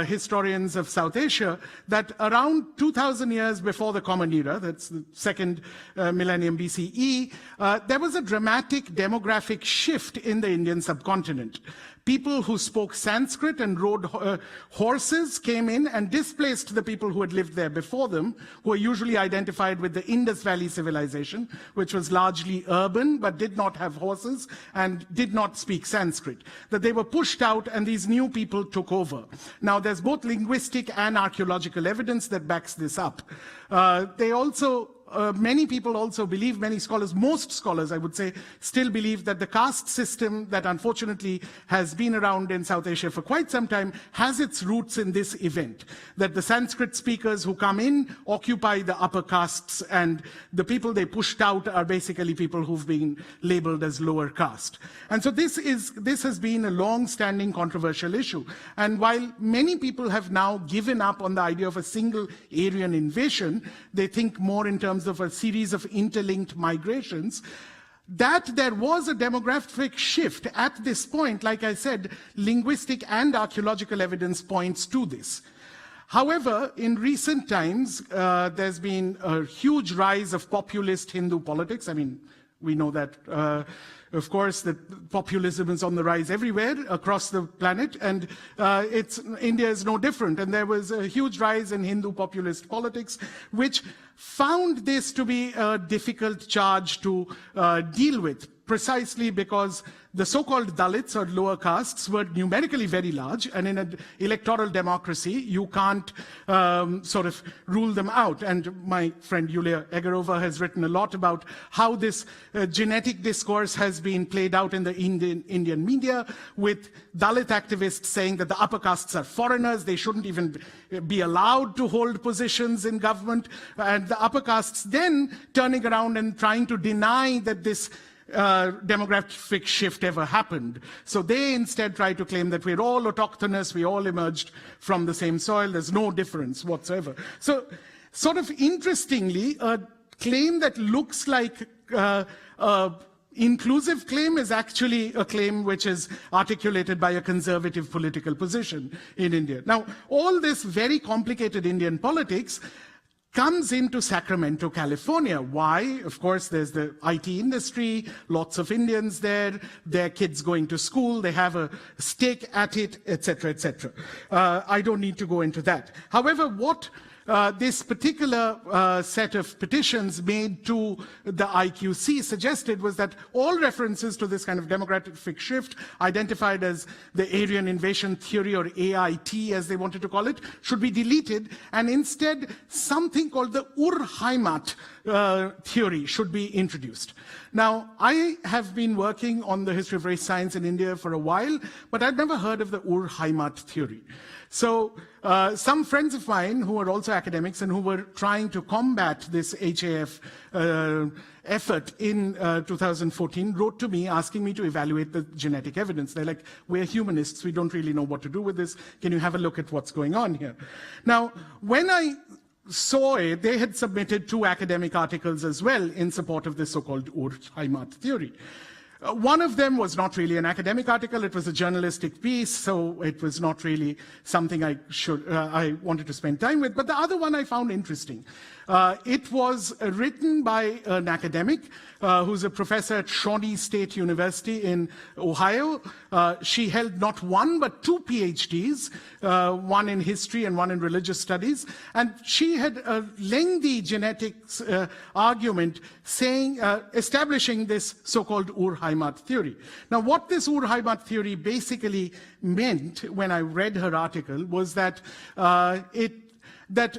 historians of South Asia that around 2,000 years before the Common Era, that's the 2nd millennium BCE, there was a dramatic demographic shift in the Indian subcontinent. People who spoke Sanskrit and rode horses came in and displaced the people who had lived there before them, who were usually identified with the Indus Valley civilization, which was largely urban but did not have horses and did not speak Sanskrit. That they were pushed out and these new people took over. Now, there's both linguistic and archaeological evidence that backs this up. They also many people also believe, many scholars, most scholars, I would say, still believe that the caste system that unfortunately has been around in South Asia for quite some time has its roots in this event, that the Sanskrit speakers who come in occupy the upper castes, and the people they pushed out are basically people who've been labeled as lower caste. And so this has been a long-standing controversial issue. And while many people have now given up on the idea of a single Aryan invasion, they think more in terms of a series of interlinked migrations, that there was a demographic shift at this point. Like I said, linguistic and archaeological evidence points to this. However, in recent times, there's been a huge rise of populist Hindu politics. I mean, we know that, of course, that populism is on the rise everywhere across the planet, and India is no different. And there was a huge rise in Hindu populist politics, which found this to be a difficult charge to deal with, precisely because the so-called Dalits, or lower castes, were numerically very large, and in an electoral democracy, you can't sort of rule them out. And my friend Yulia Egorova has written a lot about how this genetic discourse has been played out in the Indian media, with Dalit activists saying that the upper castes are foreigners, they shouldn't even be allowed to hold positions in government, and the upper castes then turning around and trying to deny that this demographic shift ever happened. So they instead try to claim that we're all autochthonous, we all emerged from the same soil, there's no difference whatsoever. So, sort of interestingly, a claim that looks like inclusive claim is actually a claim which is articulated by a conservative political position in India. Now, all this very complicated Indian politics comes into Sacramento, California. Why? Of course, there's the IT industry, lots of Indians there, their kids going to school, they have a stake at it, etc., etc. I don't need to go into that. However, what this particular set of petitions made to the IQC suggested was that all references to this kind of demographic shift, identified as the Aryan invasion theory, or AIT as they wanted to call it, should be deleted, and instead something called the Ur-Heimat theory should be introduced. Now, I have been working on the history of race science in India for a while, but I'd never heard of the Ur-Heimat theory. So some friends of mine who are also academics and who were trying to combat this HAF effort in 2014 wrote to me asking me to evaluate the genetic evidence. They're like, we're humanists, we don't really know what to do with this. Can you have a look at what's going on here? Now, when I saw it, they had submitted 2 academic articles as well in support of this so-called Ur-Heimat theory. One of them was not really an academic article, it was a journalistic piece, so it was not really something I wanted to spend time with, but the other one I found interesting. It was written by an academic who's a professor at Shawnee State University in Ohio. She held not 1 but 2 PhDs, one in history and one in religious studies, and she had a lengthy genetics argument saying, establishing this so-called Ur-Heimat theory. Now, what this Ur-Heimat theory basically meant when I read her article was that that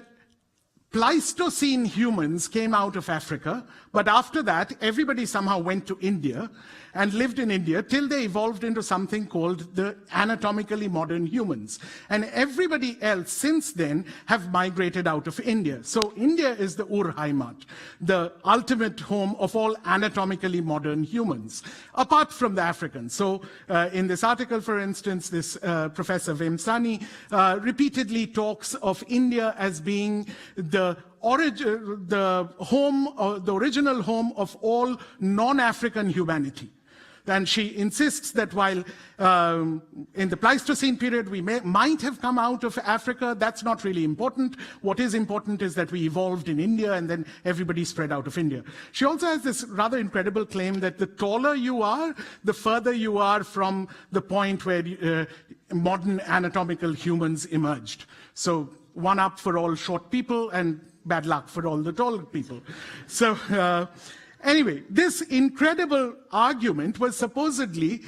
Pleistocene humans came out of Africa, but after that, everybody somehow went to India and lived in India till they evolved into something called the anatomically modern humans. And everybody else since then have migrated out of India. So India is the Ur-Heimat, the ultimate home of all anatomically modern humans, apart from the Africans. So in this article, for instance, this Professor Vemsani repeatedly talks of India as being the original home of all non-African humanity. And she insists that while in the Pleistocene period we might have come out of Africa, that's not really important. What is important is that we evolved in India and then everybody spread out of India. She also has this rather incredible claim that the taller you are, the further you are from the point where modern anatomical humans emerged. So one up for all short people and bad luck for all the tall people. So anyway, this incredible argument was supposedly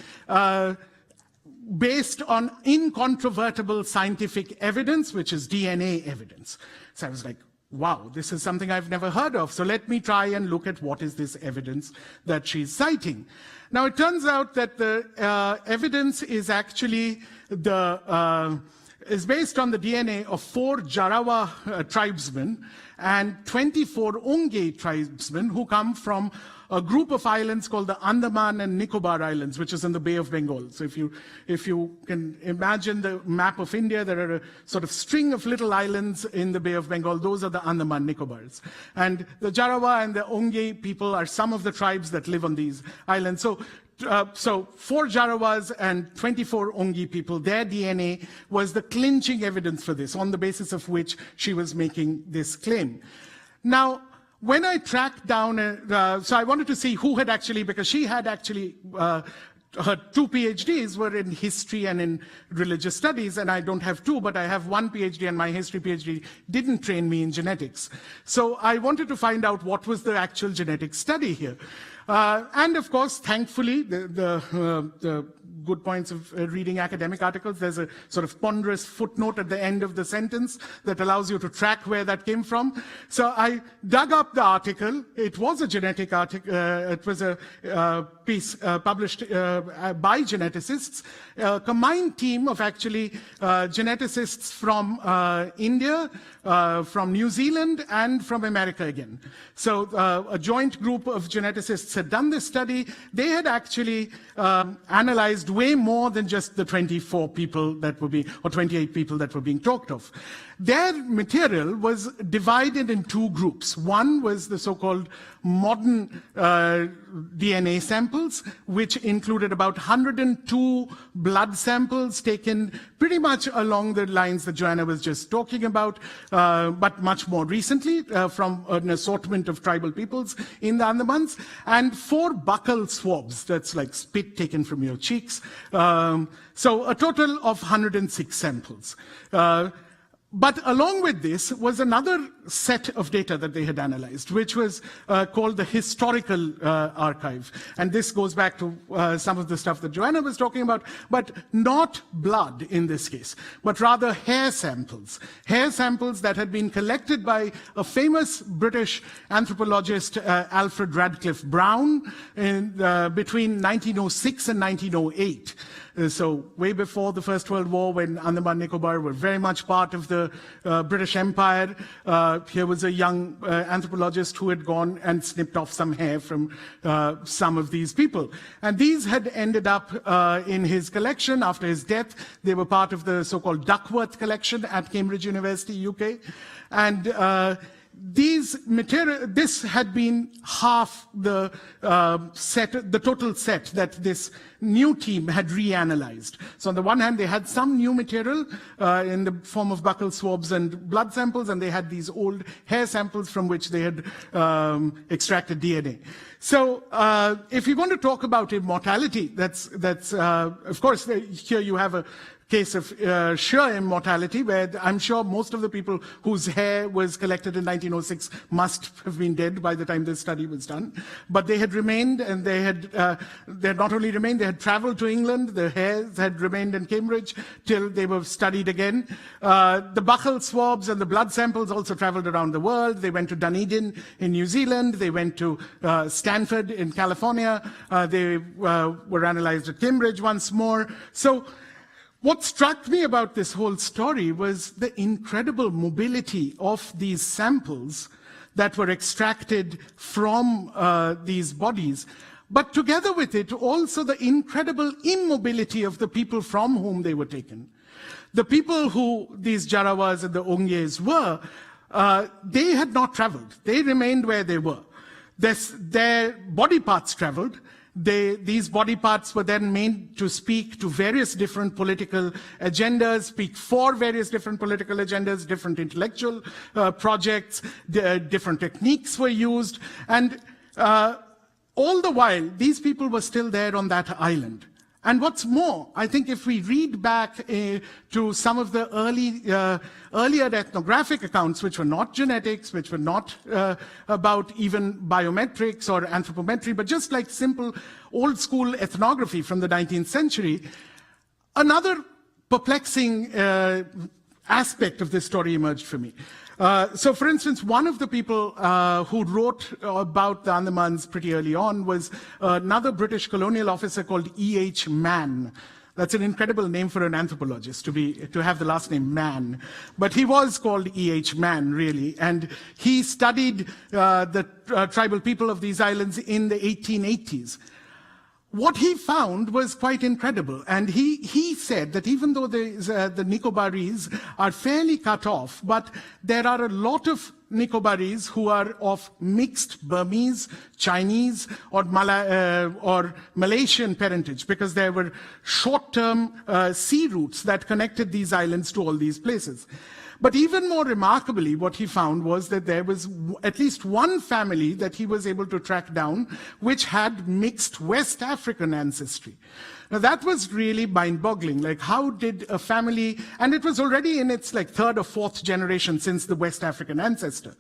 based on incontrovertible scientific evidence, which is DNA evidence. So I was like, wow, this is something I've never heard of. So let me try and look at what is this evidence that she's citing. Now, it turns out that the evidence is actually is based on the DNA of 4 Jarawa tribesmen and 24 Onge tribesmen who come from a group of islands called the Andaman and Nicobar Islands, which is in the Bay of Bengal. So if you can imagine the map of India, there are a sort of string of little islands in the Bay of Bengal. Those are the Andaman Nicobars. And the Jarawa and the Onge people are some of the tribes that live on these islands. So 4 Jarawas and 24 Onge people, their DNA was the clinching evidence for this, on the basis of which she was making this claim. Now, when I tracked down, so I wanted to see who had actually, because she had actually, her 2 PhDs were in history and in religious studies, and I don't have 2, but I have 1 PhD, and my history PhD didn't train me in genetics. So I wanted to find out what was the actual genetic study here. And of course, thankfully, the good points of reading academic articles, there's a sort of ponderous footnote at the end of the sentence that allows you to track where that came from. So I dug up the article. It was a genetic article. It was a piece published by geneticists, a combined team of actually geneticists from India, from New Zealand, and from America again. So a joint group of geneticists had done this study. They had actually analyzed way more than just the 24 people that were being, or 28 people that were being talked of. Their material was divided in 2 groups. One was the so-called modern DNA samples, which included about 102 blood samples taken pretty much along the lines that Joanna was just talking about, but much more recently from an assortment of tribal peoples in the Andamans, and 4 buccal swabs, that's like spit taken from your cheeks. So a total of 106 samples. But along with this was another set of data that they had analyzed, which was called the Historical Archive. And this goes back to some of the stuff that Joanna was talking about, but not blood in this case, but rather hair samples. Hair samples that had been collected by a famous British anthropologist, Alfred Radcliffe Brown, between 1906 and 1908. So way before the First World War, when Andaman Nicobar were very much part of the British Empire, here was a young anthropologist who had gone and snipped off some hair from some of these people. And these had ended up in his collection after his death. They were part of the so-called Duckworth collection at Cambridge University, UK. And this had been half the the total set that this new team had reanalyzed. So on the one hand, they had some new material in the form of buccal swabs and blood samples, and they had these old hair samples from which they had extracted DNA. So if you want to talk about immortality, that's of course, here you have a case of sheer immortality, where I'm sure most of the people whose hair was collected in 1906 must have been dead by the time this study was done. But they had remained, and they had not only remained, they had traveled to England. The hairs had remained in Cambridge till they were studied again. The buccal swabs and the blood samples also traveled around the world. They went to Dunedin in New Zealand. They went to Stanford in California. They were analyzed at Cambridge once more. So what struck me about this whole story was the incredible mobility of these samples that were extracted from these bodies, but together with it, also the incredible immobility of the people from whom they were taken. The people who these Jarawas and the Onges were, they had not traveled. They remained where they were. Their body parts traveled. These body parts were then made to speak to various different political agendas, speak for various different political agendas, different intellectual projects, different techniques were used. And all the while, these people were still there on that island. And what's more, I think if we read back to some of the earlier ethnographic accounts, which were not genetics, which were not about even biometrics or anthropometry, but just like simple old school ethnography from the 19th century, another perplexing aspect of this story emerged for me. So, for instance, one of the people who wrote about the Andamans pretty early on was another British colonial officer called E.H. Mann. That's an incredible name for an anthropologist, to have the last name Mann. But he was called E.H. Mann, really, and he studied the tribal people of these islands in the 1880s. What he found was quite incredible, and he said that even though the Nicobarese are fairly cut off, but there are a lot of Nicobarese who are of mixed Burmese, Chinese, or Malaysian parentage, because there were short-term sea routes that connected these islands to all these places. But even more remarkably, what he found was that there was at least one family that he was able to track down which had mixed West African ancestry. Now that was really mind-boggling. Like, how did a family, and it was already in its like third or fourth generation since the West African ancestor.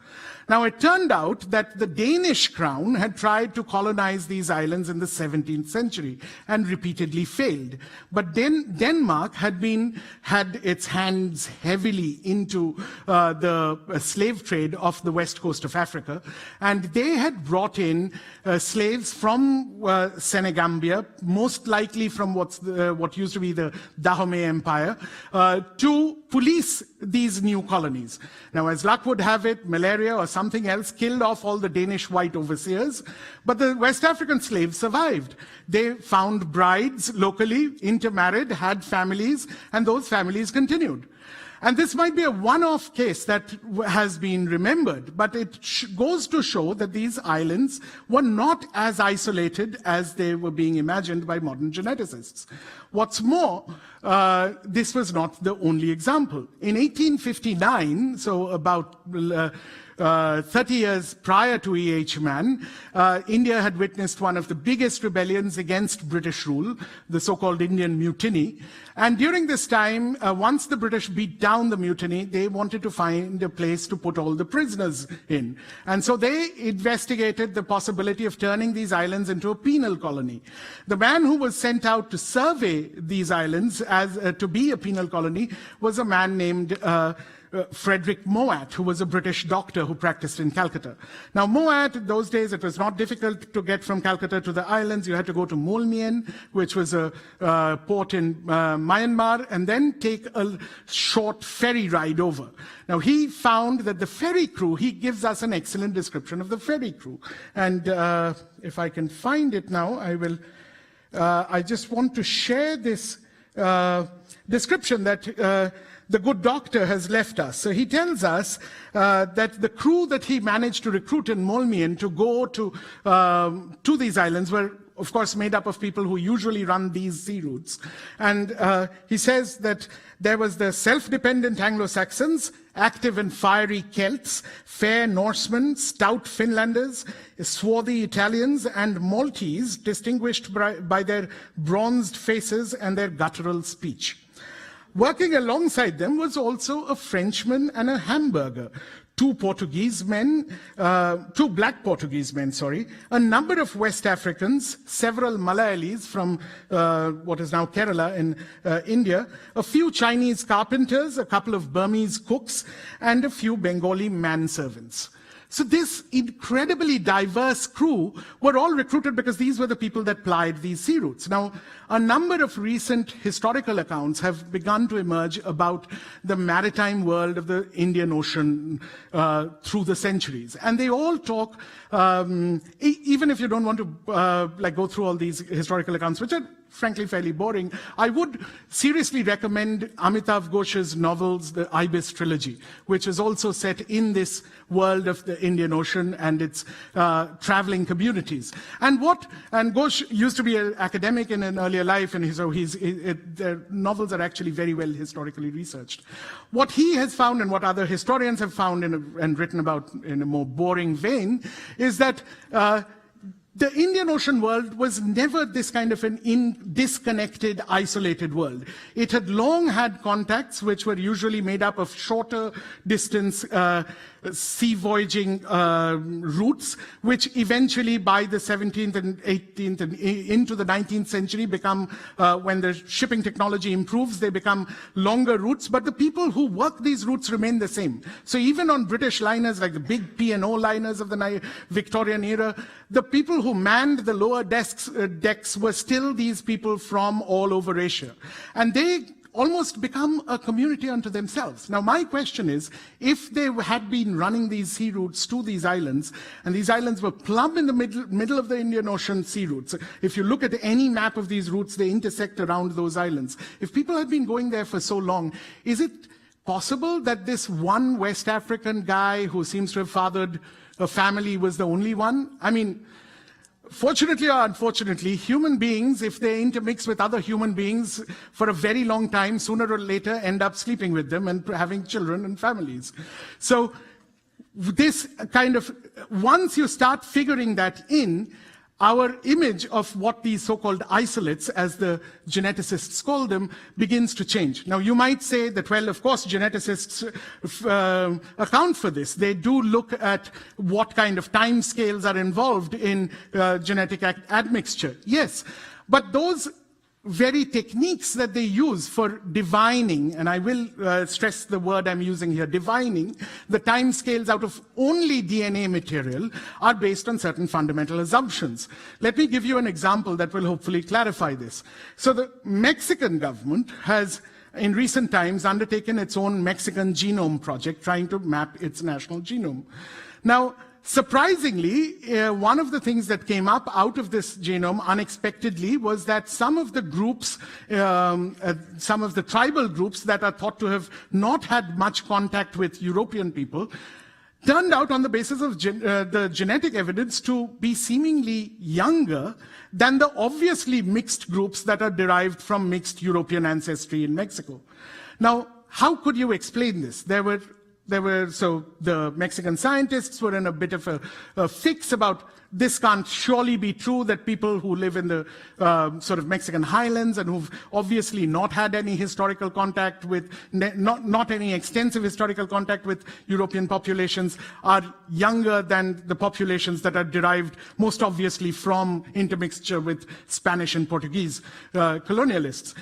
Now it turned out that the Danish crown had tried to colonize these islands in the 17th century and repeatedly failed. But then Denmark had its hands heavily into the slave trade of the west coast of Africa, and they had brought in slaves from Senegambia, most likely from what used to be the Dahomey Empire, to police these new colonies. Now, as luck would have it, malaria or something else killed off all the Danish white overseers, but the West African slaves survived. They found brides locally, intermarried, had families, and those families continued. And this might be a one-off case that has been remembered, but it goes to show that these islands were not as isolated as they were being imagined by modern geneticists. What's more, this was not the only example. In 1859, so about 30 years prior to E.H. Mann, India had witnessed one of the biggest rebellions against British rule, the so-called Indian Mutiny. And during this time, once the British beat down the mutiny, they wanted to find a place to put all the prisoners in. And so they investigated the possibility of turning these islands into a penal colony. The man who was sent out to survey these islands as to be a penal colony was a man named Frederick Moat, who was a British doctor who practiced in Calcutta. Now, Moat, in those days, it was not difficult to get from Calcutta to the islands. You had to go to Molmien, which was a port in Myanmar, and then take a short ferry ride over. Now, he found that the Ferry Crew, he gives us an excellent description of the Ferry Crew. And if I can find it now, I will. I just want to share this description that the good doctor has left us. So he tells us that the crew that he managed to recruit in Molmien to go to these islands were, of course, made up of people who usually run these sea routes. And he says that there was the self-dependent Anglo-Saxons, active and fiery Celts, fair Norsemen, stout Finlanders, swarthy Italians, and Maltese, distinguished by their bronzed faces and their guttural speech. Working alongside them was also a Frenchman and a Hamburger, two black Portuguese men, a number of West Africans, several Malayalis from what is now Kerala in India, a few Chinese carpenters, a couple of Burmese cooks, and a few Bengali manservants. So this incredibly diverse crew were all recruited because these were the people that plied these sea routes. Now, a number of recent historical accounts have begun to emerge about the maritime world of the Indian Ocean through the centuries. And they all talk, even if you don't want to go through all these historical accounts, which are frankly fairly boring, I would seriously recommend Amitav Ghosh's novels, the Ibis trilogy, which is also set in this world of the Indian Ocean and its traveling communities. And Ghosh used to be an academic in an earlier life, and their novels are actually very well historically researched. What he has found and what other historians have found and written about in a more boring vein is that the Indian Ocean world was never this kind of an disconnected, isolated world. It had long had contacts which were usually made up of shorter distance sea voyaging routes, which eventually by the 17th and 18th and into the 19th century become, when the shipping technology improves, they become longer routes, but the people who work these routes remain the same. So even on British liners, like the big P&O liners of the Victorian era, the people who manned the lower decks were still these people from all over Asia. And they almost become a community unto themselves. Now, my question is, if they had been running these sea routes to these islands, and these islands were plumb in the middle of the Indian Ocean sea routes, if you look at any map of these routes, they intersect around those islands. If people had been going there for so long, is it possible that this one West African guy who seems to have fathered a family was the only one? I mean, fortunately or unfortunately, human beings, if they intermix with other human beings for a very long time, sooner or later end up sleeping with them and having children and families. So this kind of, once you start figuring that in, our image of what these so-called isolates, as the geneticists call them, begins to change. Now, you might say that, well, of course, geneticists account for this. They do look at what kind of time scales are involved in genetic admixture. Yes, but those very techniques that they use for divining, and I will stress the word I'm using here, divining the time scales out of only DNA material, are based on certain fundamental assumptions. Let me give you an example that will hopefully clarify this. So the Mexican government has, in recent times, undertaken its own Mexican genome project, trying to map its national genome. Now, surprisingly, one of the things that came up out of this genome unexpectedly was that some of the groups, some of the tribal groups that are thought to have not had much contact with European people, turned out on the basis of the genetic evidence to be seemingly younger than the obviously mixed groups that are derived from mixed European ancestry in Mexico. Now, how could you explain this? So the Mexican scientists were in a bit of a fix about this can't surely be true, that people who live in the sort of Mexican highlands and who've obviously not had any historical contact with, not any extensive historical contact with European populations, are younger than the populations that are derived most obviously from intermixture with Spanish and Portuguese colonialists.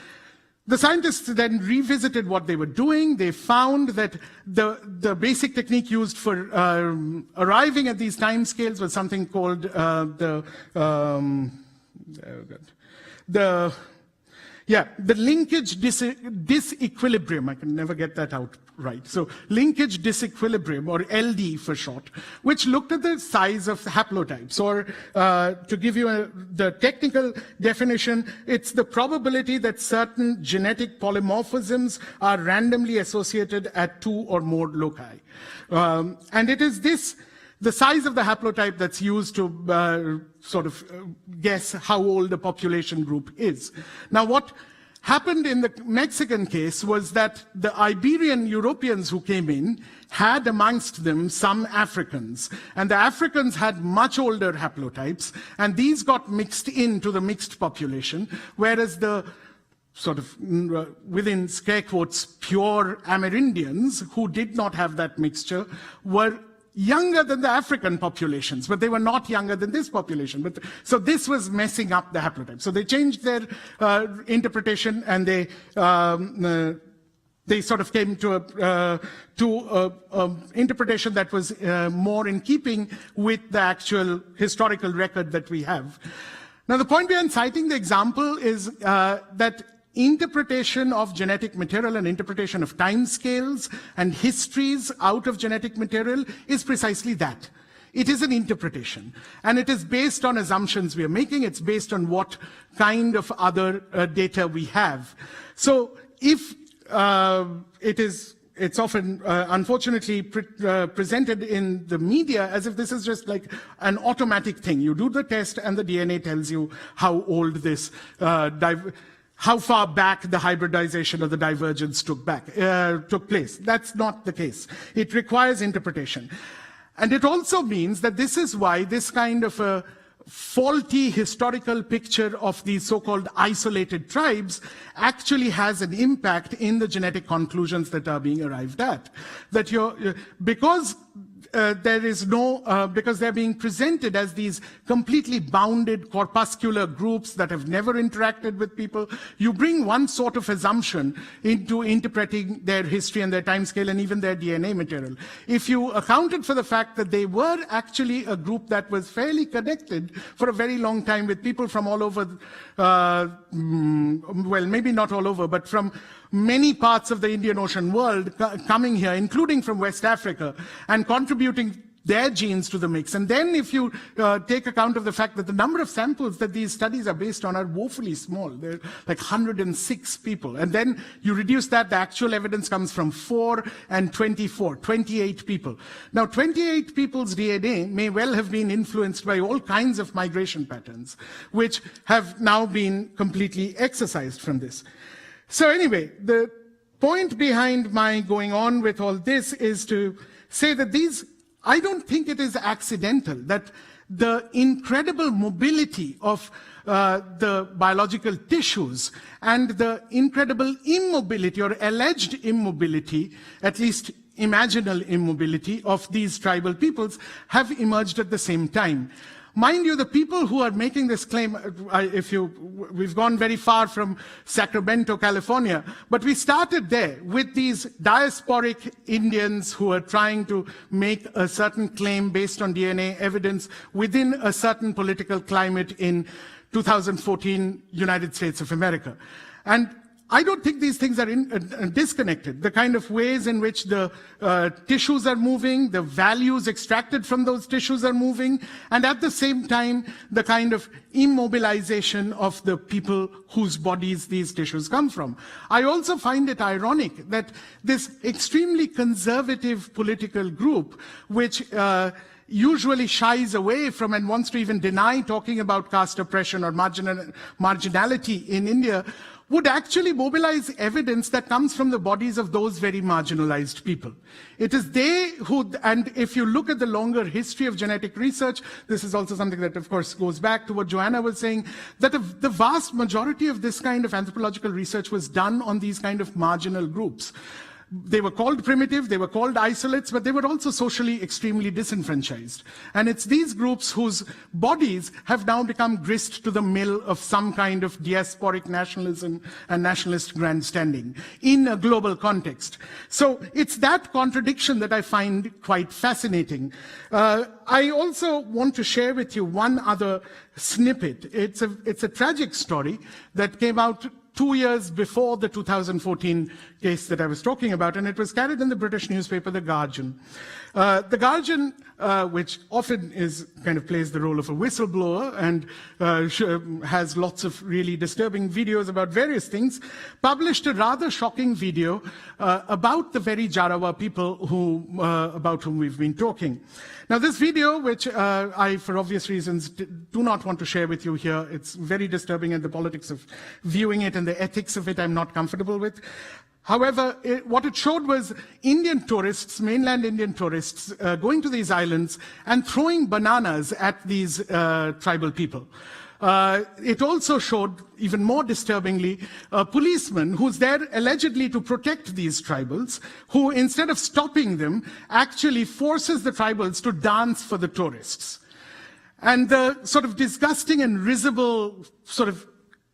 The scientists then revisited what they were doing. They found that the basic technique used for arriving at these time scales was something called the linkage disequilibrium. I can never get that out right. So linkage disequilibrium, or LD for short, which looked at the size of haplotypes. Or to give you the technical definition, it's the probability that certain genetic polymorphisms are randomly associated at two or more loci. And it is the size of the haplotype that's used to guess how old a population group is. Now, what happened in the Mexican case was that the Iberian Europeans who came in had amongst them some Africans, and the Africans had much older haplotypes, and these got mixed into the mixed population, whereas the sort of, within scare quotes, pure Amerindians, who did not have that mixture, were younger than the African populations, but they were not younger than this population. So this was messing up the haplotype. So they changed their interpretation, and they sort of came to a interpretation that was more in keeping with the actual historical record that we have. Now, the point behind citing the example is that interpretation of genetic material and interpretation of timescales and histories out of genetic material is precisely that. It is an interpretation, and it is based on assumptions we are making. It's based on what kind of other data we have. So if it's often, unfortunately, presented in the media as if this is just like an automatic thing. You do the test and the DNA tells you how old this how far back the hybridization or the divergence took place. That's not the case. It requires interpretation. And it also means that this is why this kind of a faulty historical picture of these so-called isolated tribes actually has an impact in the genetic conclusions that are being arrived at. That because there is no, because they're being presented as these completely bounded corpuscular groups that have never interacted with people. You bring one sort of assumption into interpreting their history and their timescale and even their DNA material. If you accounted for the fact that they were actually a group that was fairly connected for a very long time with people from all over, well, maybe not all over, but from many parts of the Indian Ocean world coming here, including from West Africa, and contributing their genes to the mix. And then if you take account of the fact that the number of samples that these studies are based on are woefully small, they're like 106 people. And then you reduce that, the actual evidence comes from 4 and 24, 28 people. Now, 28 people's DNA may well have been influenced by all kinds of migration patterns, which have now been completely exercised from this. So anyway, the point behind my going on with all this is to say that I don't think it is accidental that the incredible mobility of the biological tissues and the incredible immobility or alleged immobility, at least imaginal immobility of these tribal peoples have emerged at the same time. Mind you, the people who are making this claim, we've gone very far from Sacramento, California, but we started there with these diasporic Indians who are trying to make a certain claim based on DNA evidence within a certain political climate in 2014 United States of America. And I don't think these things are disconnected. The kind of ways in which the tissues are moving, the values extracted from those tissues are moving, and at the same time, the kind of immobilization of the people whose bodies these tissues come from. I also find it ironic that this extremely conservative political group, which usually shies away from and wants to even deny talking about caste oppression or marginality in India, would actually mobilize evidence that comes from the bodies of those very marginalized people. It is they who, and if you look at the longer history of genetic research, this is also something that, of course, goes back to what Joanna was saying, that the vast majority of this kind of anthropological research was done on these kind of marginal groups. They were called primitive, they were called isolates, but they were also socially extremely disenfranchised. And it's these groups whose bodies have now become grist to the mill of some kind of diasporic nationalism and nationalist grandstanding in a global context. So it's that contradiction that I find quite fascinating. I also want to share with you one other snippet. It's a tragic story that came out 2 years before the 2014 case that I was talking about, and it was carried in the British newspaper, The Guardian. The Guardian, which often plays the role of a whistleblower and has lots of really disturbing videos about various things, published a rather shocking video about the very Jarawa people about whom we've been talking. Now, this video, which I, for obvious reasons, do not want to share with you here, it's very disturbing, and the politics of viewing it and the ethics of it I'm not comfortable with. However, what it showed was Indian tourists, mainland Indian tourists, going to these islands and throwing bananas at these tribal people. It also showed, even more disturbingly, a policeman who's there allegedly to protect these tribals, who, instead of stopping them, actually forces the tribals to dance for the tourists. And the sort of disgusting and risible sort of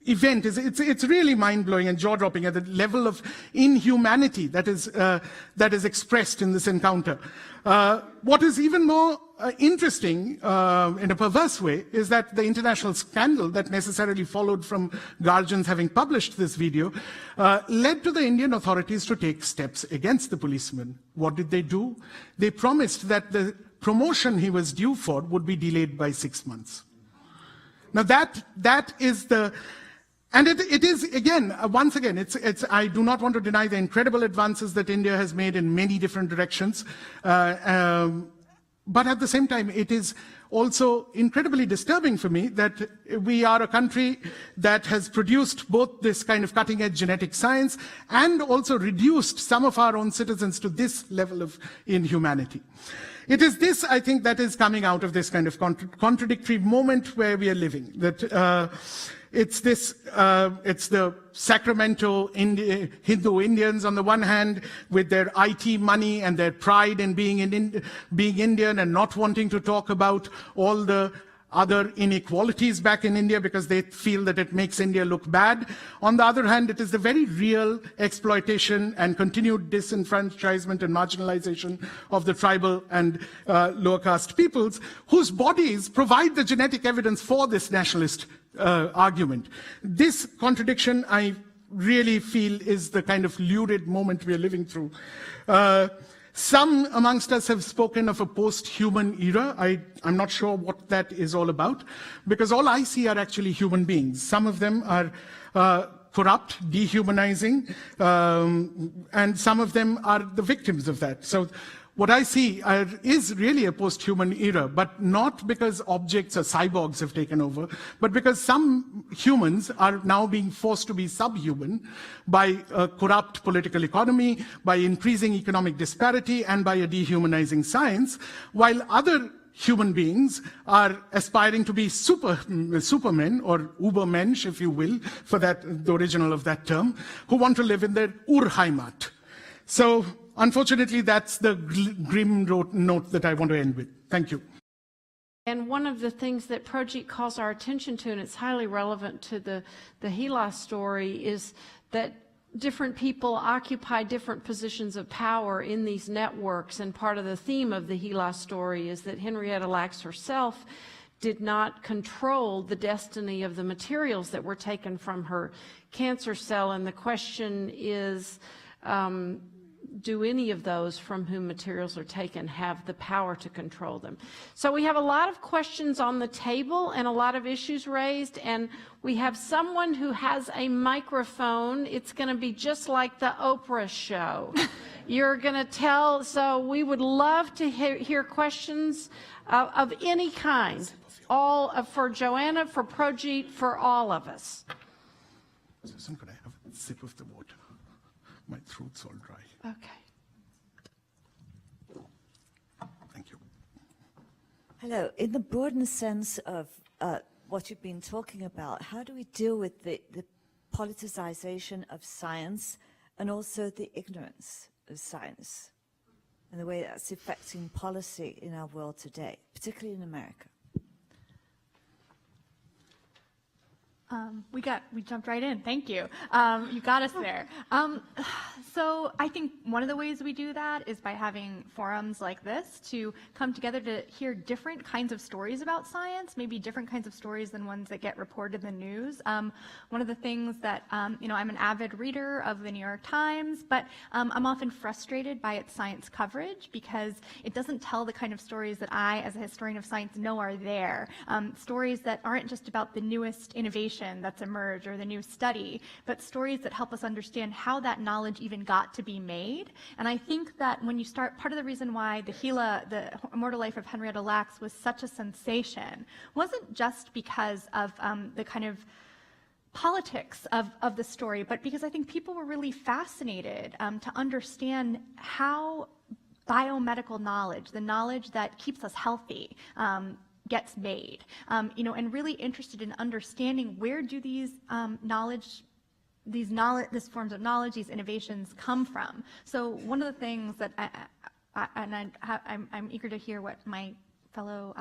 event it's really mind-blowing and jaw-dropping at the level of inhumanity that is expressed in this encounter. What is even more interesting, in a perverse way, is that the international scandal that necessarily followed from Guardians having published this video led to the Indian authorities to take steps against the policeman. What did they do? They promised that the promotion he was due for would be delayed by 6 months. Now that is the... And it is, again, once again, I do not want to deny the incredible advances that India has made in many different directions. But at the same time, it is also incredibly disturbing for me that we are a country that has produced both this kind of cutting-edge genetic science and also reduced some of our own citizens to this level of inhumanity. It is this, I think, that is coming out of this kind of contradictory moment where we are living. That it's the Sacramento Hindu Indians on the one hand, with their IT money and their pride in being Indian and not wanting to talk about all the other inequalities back in India because they feel that it makes India look bad. On the other hand, it is the very real exploitation and continued disenfranchisement and marginalization of the tribal and lower caste peoples, whose bodies provide the genetic evidence for this nationalist argument. This contradiction, I really feel, is the kind of lurid moment we are living through. Some amongst us have spoken of a post-human era. I'm not sure what that is all about, because all I see are actually human beings. Some of them are corrupt, dehumanizing, and some of them are the victims of that. So what I see is really a post-human era, but not because objects or cyborgs have taken over, but because some humans are now being forced to be subhuman by a corrupt political economy, by increasing economic disparity, and by a dehumanizing science, while other human beings are aspiring to be supermen, or Ubermensch, if you will, for that, the original of that term, who want to live in their Urheimat. So, unfortunately, that's the grim note that I want to end with. Thank you. And one of the things that Projit calls our attention to, and it's highly relevant to the Gila story, is that different people occupy different positions of power in these networks. And part of the theme of the Gila story is that Henrietta Lacks herself did not control the destiny of the materials that were taken from her cancer cell. And the question is, do any of those from whom materials are taken have the power to control them? So we have a lot of questions on the table and a lot of issues raised, and we have someone who has a microphone. It's going to be just like the Oprah show. You're going to tell, so we would love to hear questions of any kind, for Joanna, for Projit, for all of us. Susan, could I have a sip of the water? My throat's all dry. Okay. Thank you. Hello. In the broader sense of what you've been talking about, how do we deal with the politicization of science and also the ignorance of science and the way that's affecting policy in our world today, particularly in America? We jumped right in. Thank you. You got us there. So I think one of the ways we do that is by having forums like this to come together to hear different kinds of stories about science, maybe different kinds of stories than ones that get reported in the news. One of the things that, I'm an avid reader of the New York Times, but I'm often frustrated by its science coverage because it doesn't tell the kind of stories that I, as a historian of science, know are there. Stories that aren't just about the newest innovation that's emerged or the new study, but stories that help us understand how that knowledge even got to be made. And I think that when you start, part of the reason why the Immortal Life of Henrietta Lacks was such a sensation wasn't just because of the kind of politics of the story, but because I think people were really fascinated to understand how biomedical knowledge, the knowledge that keeps us healthy, gets made, and really interested in understanding where do these these forms of knowledge, these innovations come from. So one of the things that I'm eager to hear what my fellow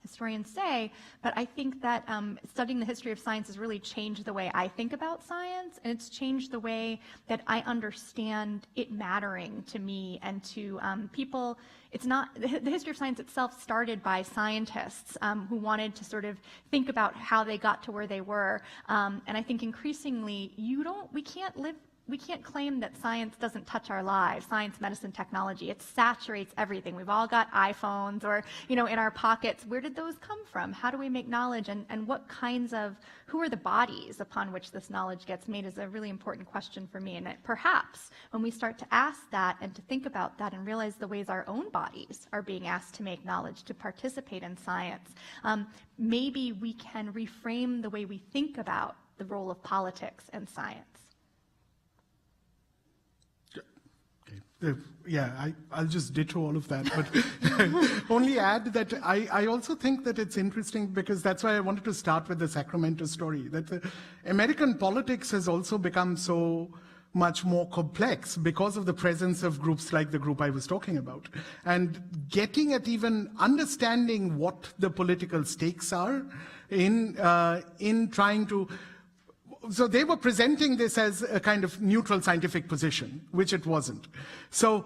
historians say, but I think that studying the history of science has really changed the way I think about science, and it's changed the way that I understand it mattering to me and to people. It's not, the history of science itself started by scientists who wanted to sort of think about how they got to where they were, and I think increasingly we can't claim that science doesn't touch our lives, science, medicine, technology. It saturates everything. We've all got iPhones or, in our pockets. Where did those come from? How do we make knowledge? And what kinds of, who are the bodies upon which this knowledge gets made is a really important question for me. And perhaps when we start to ask that and to think about that and realize the ways our own bodies are being asked to make knowledge, to participate in science, maybe we can reframe the way we think about the role of politics and science. Yeah, I'll just ditto all of that, but only add that I also think that it's interesting because that's why I wanted to start with the Sacramento story, that the American politics has also become so much more complex because of the presence of groups like the group I was talking about. And getting at even understanding what the political stakes are in trying to. So they were presenting this as a kind of neutral scientific position, which it wasn't. So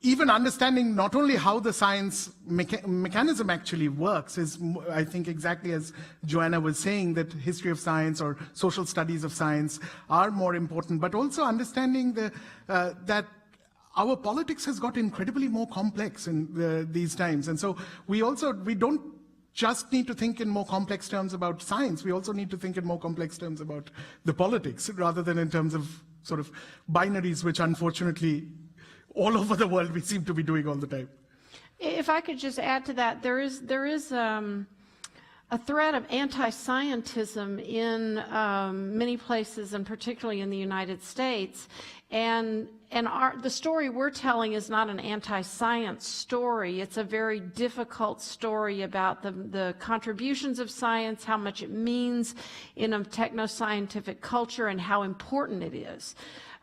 even understanding not only how the science mechanism actually works is, I think, exactly as Joanna was saying, that history of science or social studies of science are more important, but also understanding that our politics has got incredibly more complex in these times. And so we don't just need to think in more complex terms about science. We also need to think in more complex terms about the politics, rather than in terms of sort of binaries, which unfortunately all over the world we seem to be doing all the time. If I could just add to that, there is a threat of anti-scientism in many places, and particularly in the United States. And the story we're telling is not an anti-science story. It's a very difficult story about the contributions of science, how much it means in a techno-scientific culture, and how important it is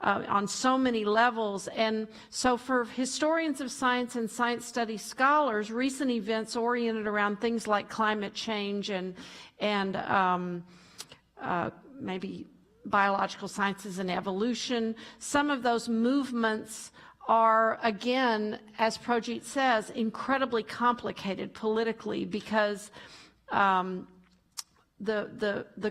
on so many levels. And so for historians of science and science studies scholars, recent events oriented around things like climate change and maybe biological sciences and evolution, some of those movements are, again, as Projit says, incredibly complicated politically, because the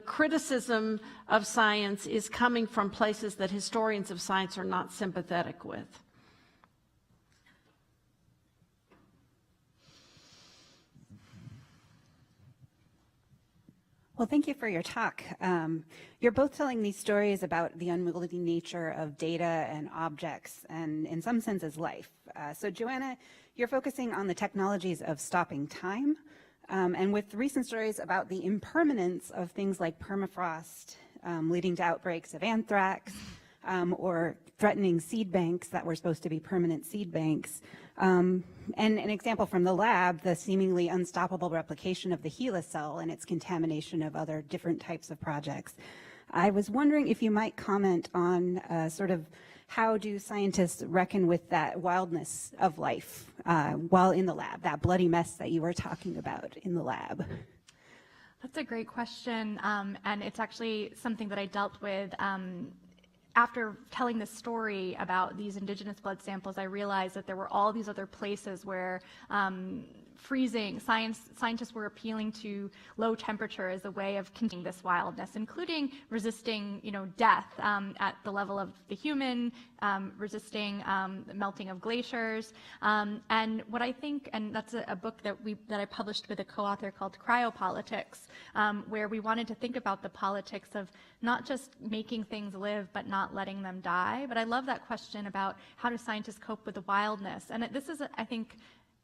criticism of science is coming from places that historians of science are not sympathetic with. Well, thank you for your talk. You're both telling these stories about the unwieldy nature of data and objects, and in some senses, life. So Joanna, you're focusing on the technologies of stopping time, and with recent stories about the impermanence of things like permafrost, leading to outbreaks of anthrax, or threatening seed banks that were supposed to be permanent seed banks. And an example from the lab, the seemingly unstoppable replication of the HeLa cell and its contamination of other different types of projects. I was wondering if you might comment on sort of how do scientists reckon with that wildness of life while in the lab, that bloody mess that you were talking about in the lab? That's a great question, and it's actually something that I dealt with after telling this story about these indigenous blood samples. I realized that there were all these other places where freezing, scientists were appealing to low temperature as a way of containing this wildness, including resisting, death at the level of the human, resisting the melting of glaciers. And what I think, and that's a book that I published with a co-author called Cryopolitics, where we wanted to think about the politics of not just making things live, but not letting them die. But I love that question about how do scientists cope with the wildness. And this is, I think,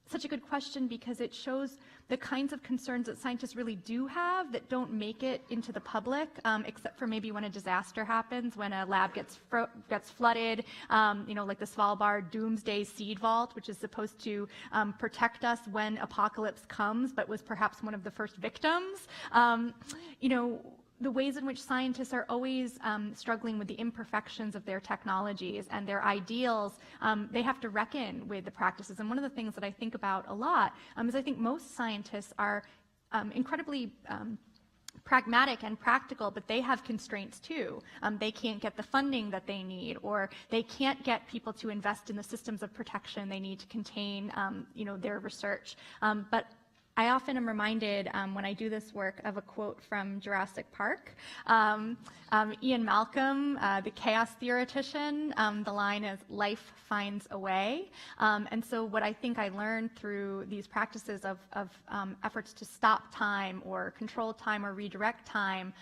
such a good question, because it shows the kinds of concerns that scientists really do have that don't make it into the public, except for maybe when a disaster happens, when a lab gets flooded, like the Svalbard Doomsday Seed Vault, which is supposed to protect us when apocalypse comes, but was perhaps one of the first victims. The ways in which scientists are always struggling with the imperfections of their technologies and their ideals, they have to reckon with the practices. And one of the things that I think about a lot is I think most scientists are incredibly pragmatic and practical, but they have constraints too. They can't get the funding that they need, or they can't get people to invest in the systems of protection they need to contain their research. But I often am reminded when I do this work of a quote from Jurassic Park. Ian Malcolm, the chaos theoretician, the line is, "Life finds a way." And so what I think I learned through these practices of efforts to stop time or control time or redirect time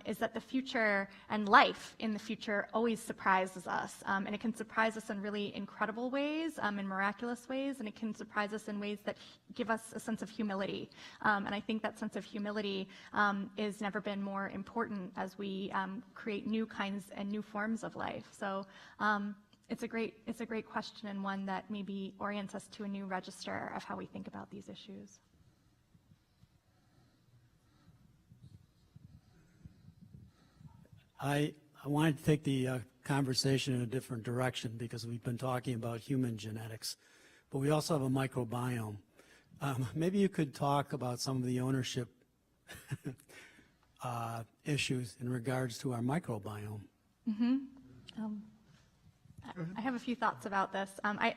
is that the future and life in the future always surprises us. And it can surprise us in really incredible ways, in miraculous ways, and it can surprise us in ways that give us a sense of humility. And I think that sense of humility is never been more important as we create new kinds and new forms of life. So it's a great question, and one that maybe orients us to a new register of how we think about these issues. I wanted to take the conversation in a different direction because we've been talking about human genetics, but we also have a microbiome. Maybe you could talk about some of the ownership issues in regards to our microbiome. Mm-hmm. I have a few thoughts about this. I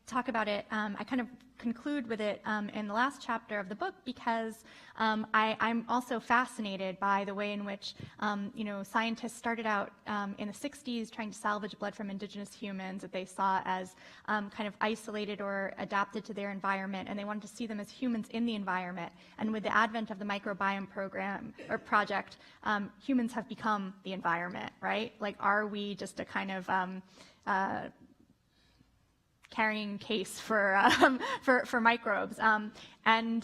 talk about it, I kind of conclude with it in the last chapter of the book because I'm also fascinated by the way in which, scientists started out in the 60s trying to salvage blood from indigenous humans that they saw as kind of isolated or adapted to their environment, and they wanted to see them as humans in the environment. And with the advent of the microbiome program or project, humans have become the environment, right? Like, are we just a kind of carrying case for microbes, and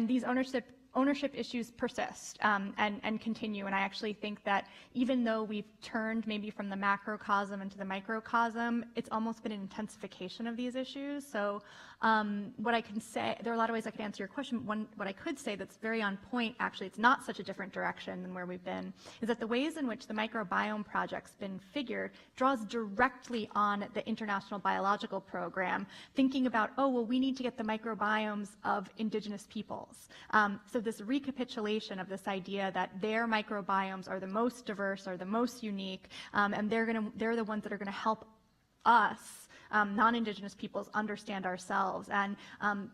these ownership issues persist and continue. And I actually think that even though we've turned maybe from the macrocosm into the microcosm, it's almost been an intensification of these issues. So what I can say, there are a lot of ways I could answer your question. What I could say that's very on point, actually, it's not such a different direction than where we've been, is that the ways in which the microbiome project's been figured draws directly on the International Biological Program, thinking about, oh, well, we need to get the microbiomes of indigenous peoples. So this recapitulation of this idea that their microbiomes are the most diverse, are the most unique, and they're the ones that are going to help us, non-indigenous peoples, understand ourselves. And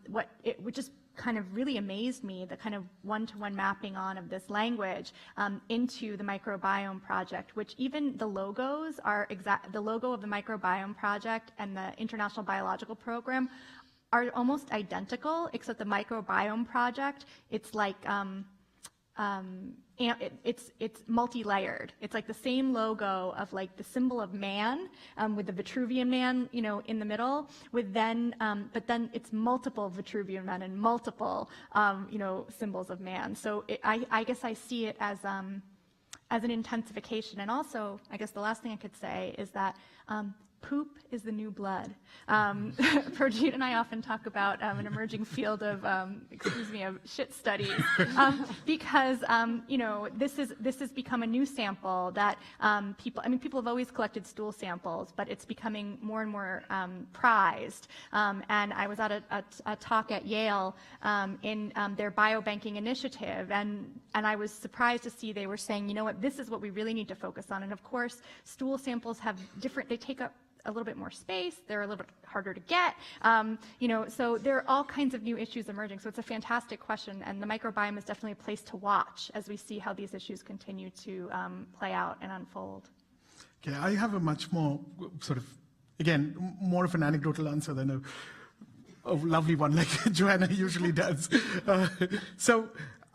what just kind of really amazed me, the kind of one-to-one mapping on of this language into the microbiome project, which even the logos are the logo of the microbiome project and the International Biological Program are almost identical, except the microbiome project, it's like it's multi-layered. It's like the same logo of like the symbol of man with the Vitruvian man, in the middle. With then, but then it's multiple Vitruvian men and multiple, symbols of man. So I guess I see it as an intensification. And also, I guess the last thing I could say is that poop is the new blood. Projit and I often talk about an emerging field of, of shit studies, because this has become a new sample that people have always collected stool samples, but it's becoming more and more prized. And I was at a talk at Yale in their biobanking initiative, and I was surprised to see they were saying, you know what, this is what we really need to focus on. And of course, stool samples have they take up a little bit more space, they're a little bit harder to get, so there are all kinds of new issues emerging. So it's a fantastic question, and the microbiome is definitely a place to watch as we see how these issues continue to play out and unfold. Okay, I have a much more sort of, again, more of an anecdotal answer than a lovely one like Joanna usually does. So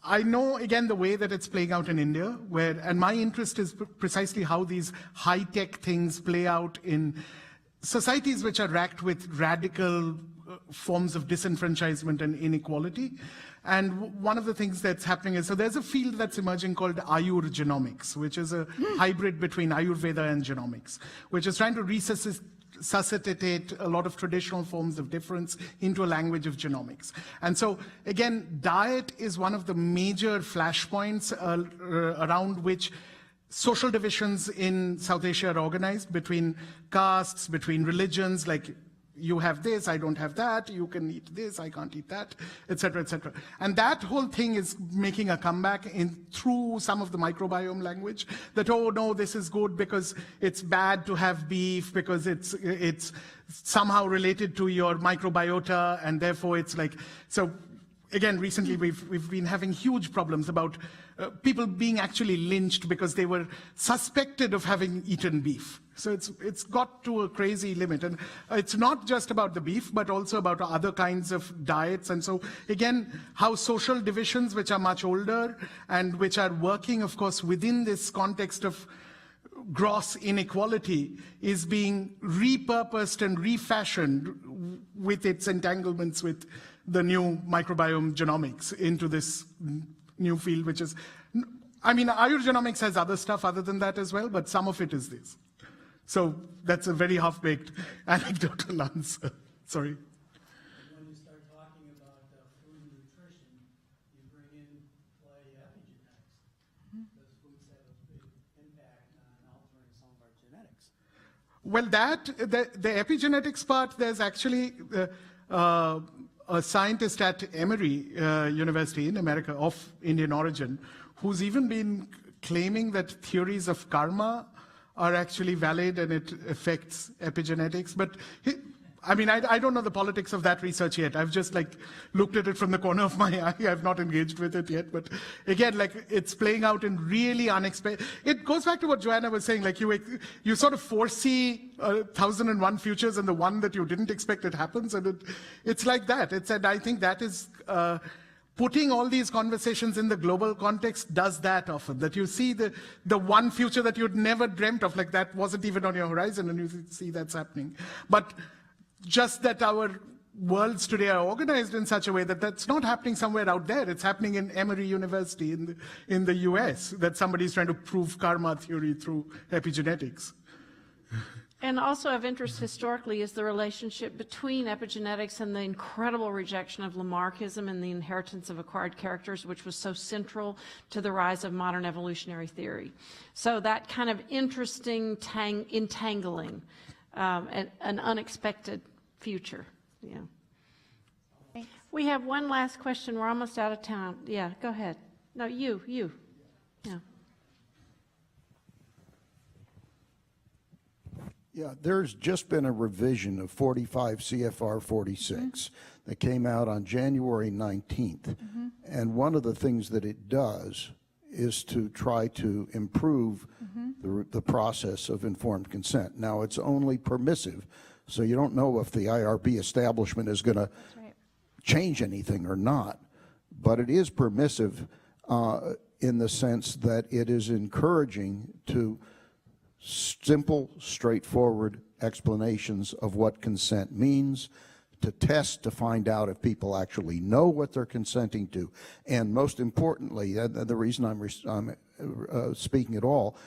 I know, again, the way that it's playing out in India, and my interest is precisely how these high-tech things play out in societies which are racked with radical forms of disenfranchisement and inequality. And one of the things that's happening is, so there's a field that's emerging called Ayur genomics, which is a hybrid between Ayurveda and genomics, which is trying to resuscitate a lot of traditional forms of difference into a language of genomics. And so, again, diet is one of the major flashpoints around which social divisions in South Asia are organized between castes, between religions, like you have this, I don't have that, you can eat this, I can't eat that, etc., etc. And that whole thing is making a comeback through some of the microbiome language, that, oh no, this is good because it's bad to have beef, because it's somehow related to your microbiota, and therefore it's like, so again, recently we've been having huge problems about people being actually lynched because they were suspected of having eaten beef. So it's got to a crazy limit. And it's not just about the beef, but also about other kinds of diets. And so, again, how social divisions, which are much older and which are working, of course, within this context of gross inequality, is being repurposed and refashioned with its entanglements with the new microbiome genomics into this new field, which is, I mean, Ayur genomics has other stuff other than that as well, but some of it is this. So that's a very half-baked anecdotal answer. Sorry. When you start talking about food and nutrition, you bring in play epigenetics, because foods have a big impact on altering some of our genetics. Well, the epigenetics part, there's actually a scientist at Emory University in America of Indian origin who's even been claiming that theories of karma are actually valid and it affects epigenetics. But I don't know the politics of that research yet. I've just looked at it from the corner of my eye. I've not engaged with it yet. But again, it's playing out in really unexpected. It goes back to what Joanna was saying. You sort of foresee 1,001 futures, and the one that you didn't expect, it happens, and it's like that. And I think that is putting all these conversations in the global context does that often, that you see the one future that you'd never dreamt of, that wasn't even on your horizon, and you see that's happening. But just that our worlds today are organized in such a way that that's not happening somewhere out there. It's happening in Emory University in the US, that somebody's trying to prove karma theory through epigenetics. And also of interest historically is the relationship between epigenetics and the incredible rejection of Lamarckism and the inheritance of acquired characters, which was so central to the rise of modern evolutionary theory. So that kind of interesting entangling, an unexpected future. Yeah. Thanks. We have one last question. We're almost out of time. Yeah, go ahead. No, you. Yeah. Yeah, there's just been a revision of 45 CFR 46 that came out on January 19th. And one of the things that it does is to try to improve the process of informed consent. Now, it's only permissive, so you don't know if the IRB establishment is going to change anything or not. But it is permissive in the sense that it is encouraging to simple, straightforward explanations of what consent means, to test to find out if people actually know what they're consenting to, and most importantly, the reason I'm speaking at all,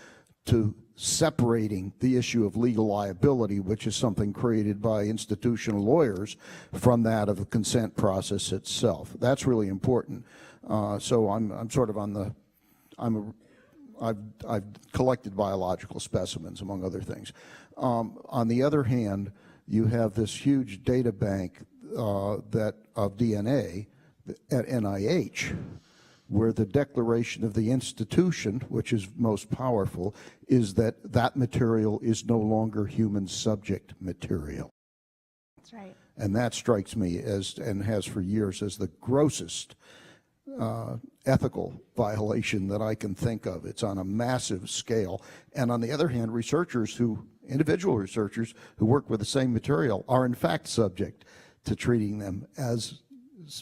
to separating the issue of legal liability, which is something created by institutional lawyers, from that of the consent process itself. That's really important. So I'm sort of on the, I've collected biological specimens, among other things. On the other hand, you have this huge data bank of DNA at NIH, where the declaration of the institution, which is most powerful, is that that material is no longer human subject material. That's right. And that strikes me as, and has for years, as the grossest ethical violation that I can think of. It's on a massive scale. And on the other hand, individual researchers who work with the same material are in fact subject to treating them as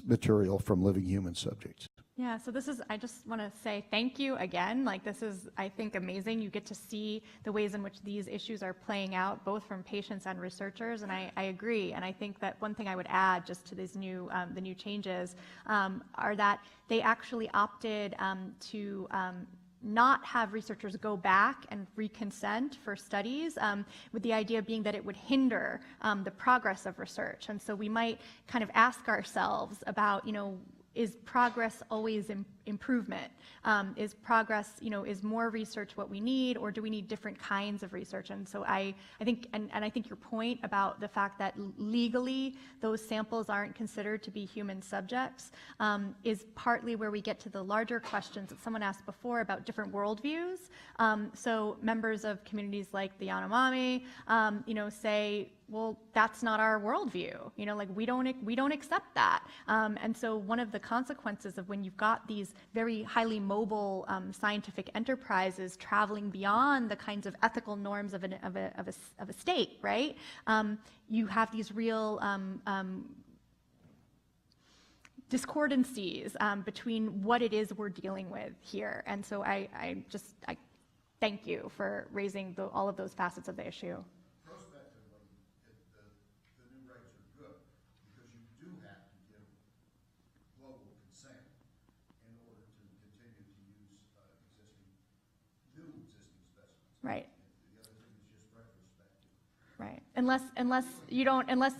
material from living human subjects. Yeah, so I just want to say thank you again. This is, I think, amazing. You get to see the ways in which these issues are playing out, both from patients and researchers, and I agree. And I think that one thing I would add just to these the new changes are that they actually opted to not have researchers go back and reconsent for studies, with the idea being that it would hinder the progress of research. And so we might kind of ask ourselves about, is progress always improvement? Is progress, is more research what we need, or do we need different kinds of research? And so I think, and I think your point about the fact that legally those samples aren't considered to be human subjects is partly where we get to the larger questions that someone asked before about different worldviews. So members of communities like the Yanomami, say, well, that's not our worldview. We don't accept that. And so one of the consequences of when you've got these very highly mobile scientific enterprises traveling beyond the kinds of ethical norms of a state, right? You have these real discordancies between what it is we're dealing with here. And so I thank you for raising all of those facets of the issue. Right. Unless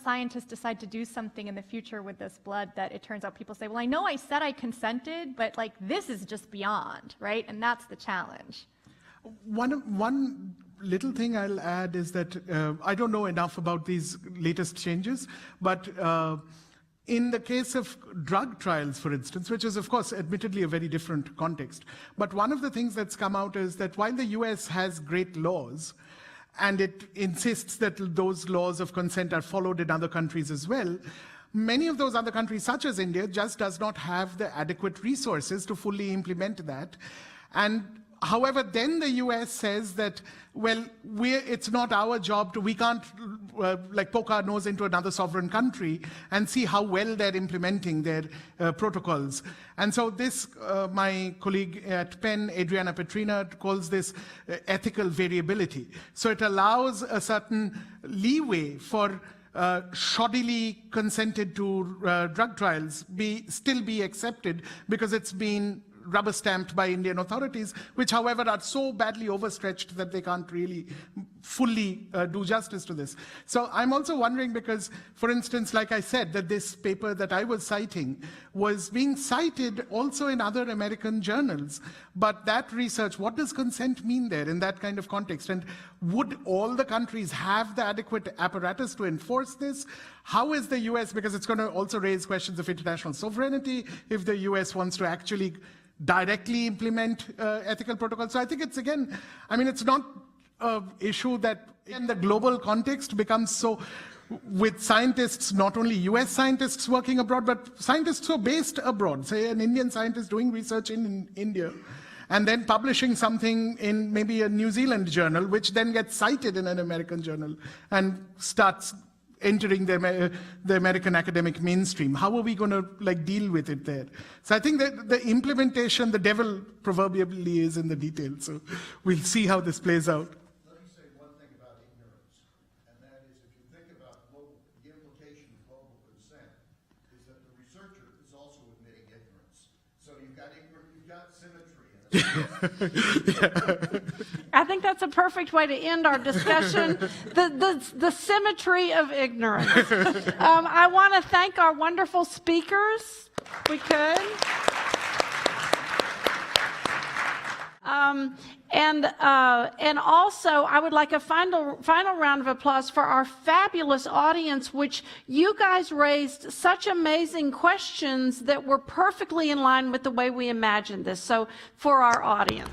scientists decide to do something in the future with this blood that it turns out people say, well, I know I said I consented, but like this is just beyond, right? And that's the challenge. One little thing I'll add is that I don't know enough about these latest changes, but in the case of drug trials, for instance, which is, of course, admittedly a very different context, but one of the things that's come out is that while the US has great laws, and it insists that those laws of consent are followed in other countries as well, many of those other countries, such as India, just does not have the adequate resources to fully implement that. And however, then the US says that, well, it's not our job we can't like poke our nose into another sovereign country and see how well they're implementing their protocols. And so this, my colleague at Penn, Adriana Petrina, calls this ethical variability. So it allows a certain leeway for shoddily consented to drug trials still be accepted because it's been rubber stamped by Indian authorities, which, however, are so badly overstretched that they can't really fully do justice to this. So I'm also wondering because, for instance, like I said, that this paper that I was citing was being cited also in other American journals. But that research, what does consent mean there in that kind of context? And would all the countries have the adequate apparatus to enforce this? How is the US, because it's going to also raise questions of international sovereignty, if the US wants to actually directly implement ethical protocols. So I think it's, again, I mean, it's not an issue that in the global context becomes so, with scientists, not only US scientists working abroad, but scientists who are based abroad, say an Indian scientist doing research in India, and then publishing something in maybe a New Zealand journal, which then gets cited in an American journal and starts entering the American academic mainstream. How are we going to deal with it there? So I think that the implementation, the devil proverbially is in the details. So we'll see how this plays out. Let me say one thing about ignorance, and that is if you think about the implication of global consent, is that the researcher is also admitting ignorance. So you've got symmetry. I think that's a perfect way to end our discussion, the symmetry of ignorance. I want to thank our wonderful speakers. We could. And also, I would like a final round of applause for our fabulous audience, which you guys raised such amazing questions that were perfectly in line with the way we imagined this. So for our audience.